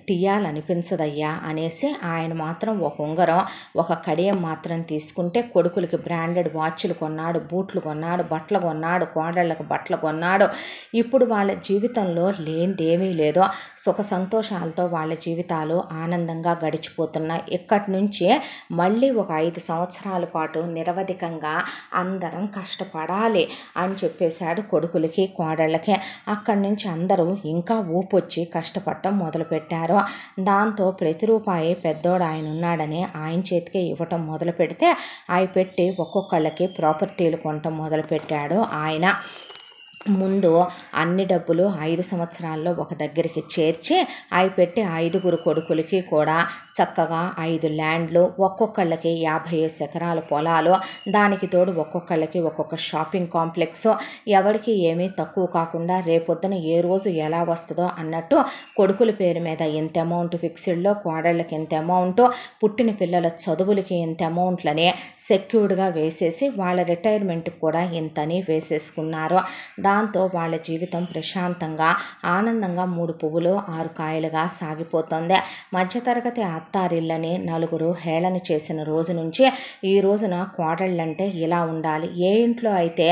తీయాలనిపించదయ్యా అనేసి ఆయన మాత్రం ఒక ఉంగరం, ఒక కడియం మాత్రం తీసుకుంటే కొడుకులకి బ్రాండెడ్ వాచ్లు కొన్నాడు, బూట్లు కొన్నాడు, బట్టలు కొన్నాడు, కోడళ్ళకు బట్టలు కొన్నాడు. ఇప్పుడు వాళ్ళ జీవితంలో లేనిదేమీ లేదో సుఖ సంతోషాలతో వాళ్ళ జీవితాలు ఆనందంగా గడిచిపోతున్నాయి. ఇక్కడి నుంచి మళ్ళీ ఒక 5 సంవత్సరాల పాటు నిరవధికంగా అందరం కష్టపడాలి అని చెప్పేశాడు కొడుకులకి కోడళ్ళకి. అక్కడి నుంచి అందరూ ఇంకా ఊపొచ్చి కష్టపడటం మొదలుపెట్టారు. దాంతో ప్రతి రూపాయి పెద్దోడు ఆయన ఉన్నాడని ఆయన చేతికే ఇవ్వటం మొదలు పెడితే అవి పెట్టి ఒక్కొక్కళ్ళకి ప్రాపర్టీలు కొనటం మొదలుపెట్టాడు ఆయన. ముందు అన్ని డబ్బులు 5 సంవత్సరాల్లో ఒక దగ్గరికి చేర్చి అవి పెట్టి 5గురు కొడుకులకి కూడా చక్కగా 5 ల్యాండ్లు, ఒక్కొక్కళ్ళకి 50 ఎకరాల పొలాలు, దానికి తోడు ఒక్కొక్కళ్ళకి ఒక్కొక్క షాపింగ్ కాంప్లెక్స్, ఎవరికి ఏమీ తక్కువ కాకుండా రేపొద్దున ఏ రోజు ఎలా వస్తుందో అన్నట్టు కొడుకుల పేరు మీద ఇంత అమౌంట్ ఫిక్స్డ్లో, కోడళ్ళకి ఇంత అమౌంట్, పుట్టిన పిల్లల చదువులకి ఇంత అమౌంట్లని సెక్యూర్డ్గా వేసేసి వాళ్ళ రిటైర్మెంట్కి కూడా ఇంతని వేసేసుకున్నారు. దాంతో వాళ్ళ జీవితం ప్రశాంతంగా ఆనందంగా 3 పువ్వులు 6 కాయలుగా సాగిపోతుంది. మధ్యతరగతి అత్తారిళ్ళని నలుగురు హేళన చేసిన రోజు నుంచి ఈ రోజున కోడళ్ళంటే ఇలా ఉండాలి. ఏ ఇంట్లో అయితే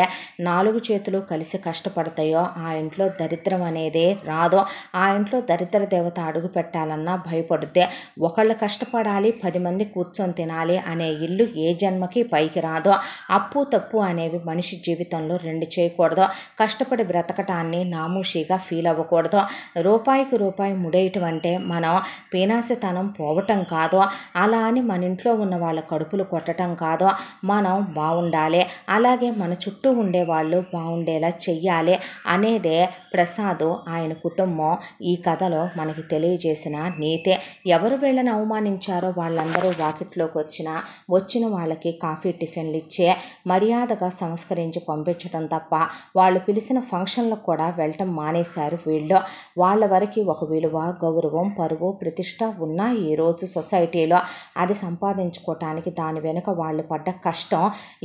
4 చేతులు కలిసి కష్టపడతాయో ఆ ఇంట్లో దరిద్రం అనేది రాదో. ఆ ఇంట్లో దరిద్ర దేవత అడుగు పెట్టాలన్నా భయపడుద్ది. ఒకళ్ళు కష్టపడాలి, 10 మంది కూర్చొని తినాలి అనే ఇల్లు ఏ జన్మకి పైకి రాదో. అప్పు తప్పు అనేవి మనిషి జీవితంలో 2 చేయకూడదు. కష్టపడి బ్రతకటాన్ని నామూషిగా ఫీల్ అవ్వకూడదు. రూపాయికి రూపాయి ముడేయటం అంటే మనం పీనాసితనం పోవటం కాదు. అలా అని మన ఇంట్లో ఉన్న వాళ్ళ కడుపులు కొట్టడం కాదు. మనం బాగుండాలి, అలాగే మన చుట్టూ ఉండేవాళ్ళు బాగుండేలా చెయ్యాలి అనేదే ప్రసాద్ ఆయన కుటుంబం ఈ కథలో మనకి తెలియజేసిన నీతే. ఎవరు వీళ్ళని అవమానించారో వాళ్ళందరూ వాకిట్లోకి వచ్చిన వాళ్ళకి కాఫీ టిఫిన్లు ఇచ్చే మర్యాదగా సంస్కరించి పంపించడం తప్ప వాళ్ళు పిలిచిన ఫంక్షన్లకు కూడా వెళ్ళటం మానేశారు వీళ్ళు. వాళ్ళ వరకు ఒక విలువ, గౌరవం, పరువు, ప్రతిష్ట ఉన్న ఈరోజు సొసైటీలో అది సంపాదించుకోవటానికి దాని వెనుక వాళ్ళు పడ్డ కష్టం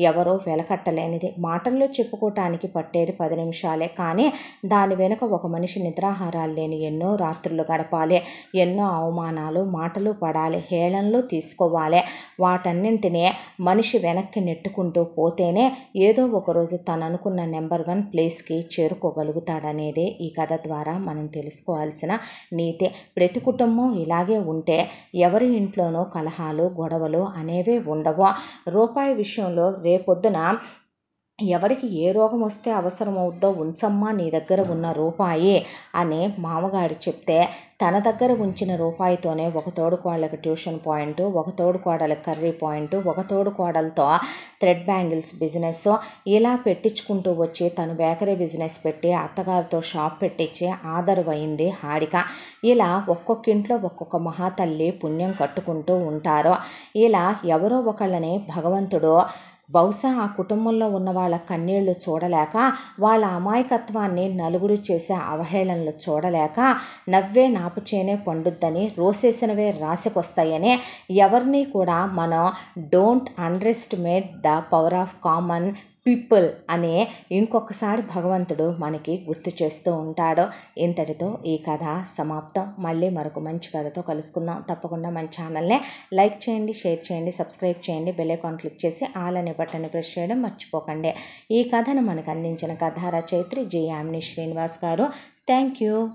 ఎవరో వెలకట్టలేనిది. మాటల్లో చెప్పుకోవటానికి పట్టేది 10 నిమిషాలే, కానీ దాని వెనుక ఒక మనిషి నిద్రాహారాలు లేని ఎన్నో రాత్రులు గడపాలి, ఎన్నో అవమానాలు మాటలు పడాలి, హేళనలు తీసుకోవాలి. వాటన్నింటినీ మనిషి వెనక్కి నెట్టుకుంటూ పోతేనే ఏదో ఒకరోజు తను అనుకున్న నెంబర్ 1 ప్లేస్కి చేరుకోగలుగుతాడనేదే ఈ కథ ద్వారా మనం తెలుసుకోవాల్సిన నీతి. ప్రతి కుటుంబం ఇలాగే ఉంటే ఎవరి ఇంట్లోనూ కలహాలు గొడవలు అనేవే ఉండవు. రూపాయి విషయంలో రేపొద్దున ఎవరికి ఏ రోగం వస్తే అవసరమవుద్దో ఉంచమ్మా నీ దగ్గర ఉన్న రూపాయి అని మామగారు చెప్తే తన దగ్గర ఉంచిన రూపాయితోనే ఒక తోడుకోడలకు ట్యూషన్ పాయింట్, ఒక తోడుకోడలకు కర్రీ పాయింట్, ఒక తోడుకోడలతో థ్రెడ్ బ్యాంగిల్స్ బిజినెస్ ఇలా పెట్టించుకుంటూ వచ్చి తను బేకరీ బిజినెస్ పెట్టి అత్తగారితో షాప్ పెట్టించి ఆదరవైంది హారిక. ఇలా ఒక్కొక్క ఇంట్లో ఒక్కొక్క మహాతల్లి పుణ్యం కట్టుకుంటూ ఉంటారు. ఇలా ఎవరో ఒకళ్ళని భగవంతుడు బహుశా ఆ కుటుంబంలో ఉన్న వాళ్ళ కన్నీళ్లు చూడలేక, వాళ్ళ అమాయకత్వాన్ని నలుగురు చేసే అవహేళనలు చూడలేక, నవ్వే నాపుచేనే పండుద్దని రోసేసినవే రాసికొస్తాయని ఎవరిని కూడా మనం don't under estimate the power of common people అనే ఇంకొకసారి భగవంతుడు మనకి గుర్తు చేస్తూ ఉంటాడు. ఇంతటితో ఈ కథ సమాప్తం. మళ్ళీ మరొక మంచి కథతో కలుసుకుందాం. తప్పకుండా మన ఛానల్ని లైక్ చేయండి, షేర్ చేయండి, సబ్స్క్రైబ్ చేయండి, బెల్ ఐకాన్ క్లిక్ చేసి ఆల్ అనే బటన్ని ప్రెస్ చేయడం మర్చిపోకండి. ఈ కథను మనకు అందించిన కథా రచయిత్రి జి యామిని శ్రీనివాస్ గారు. Thank you.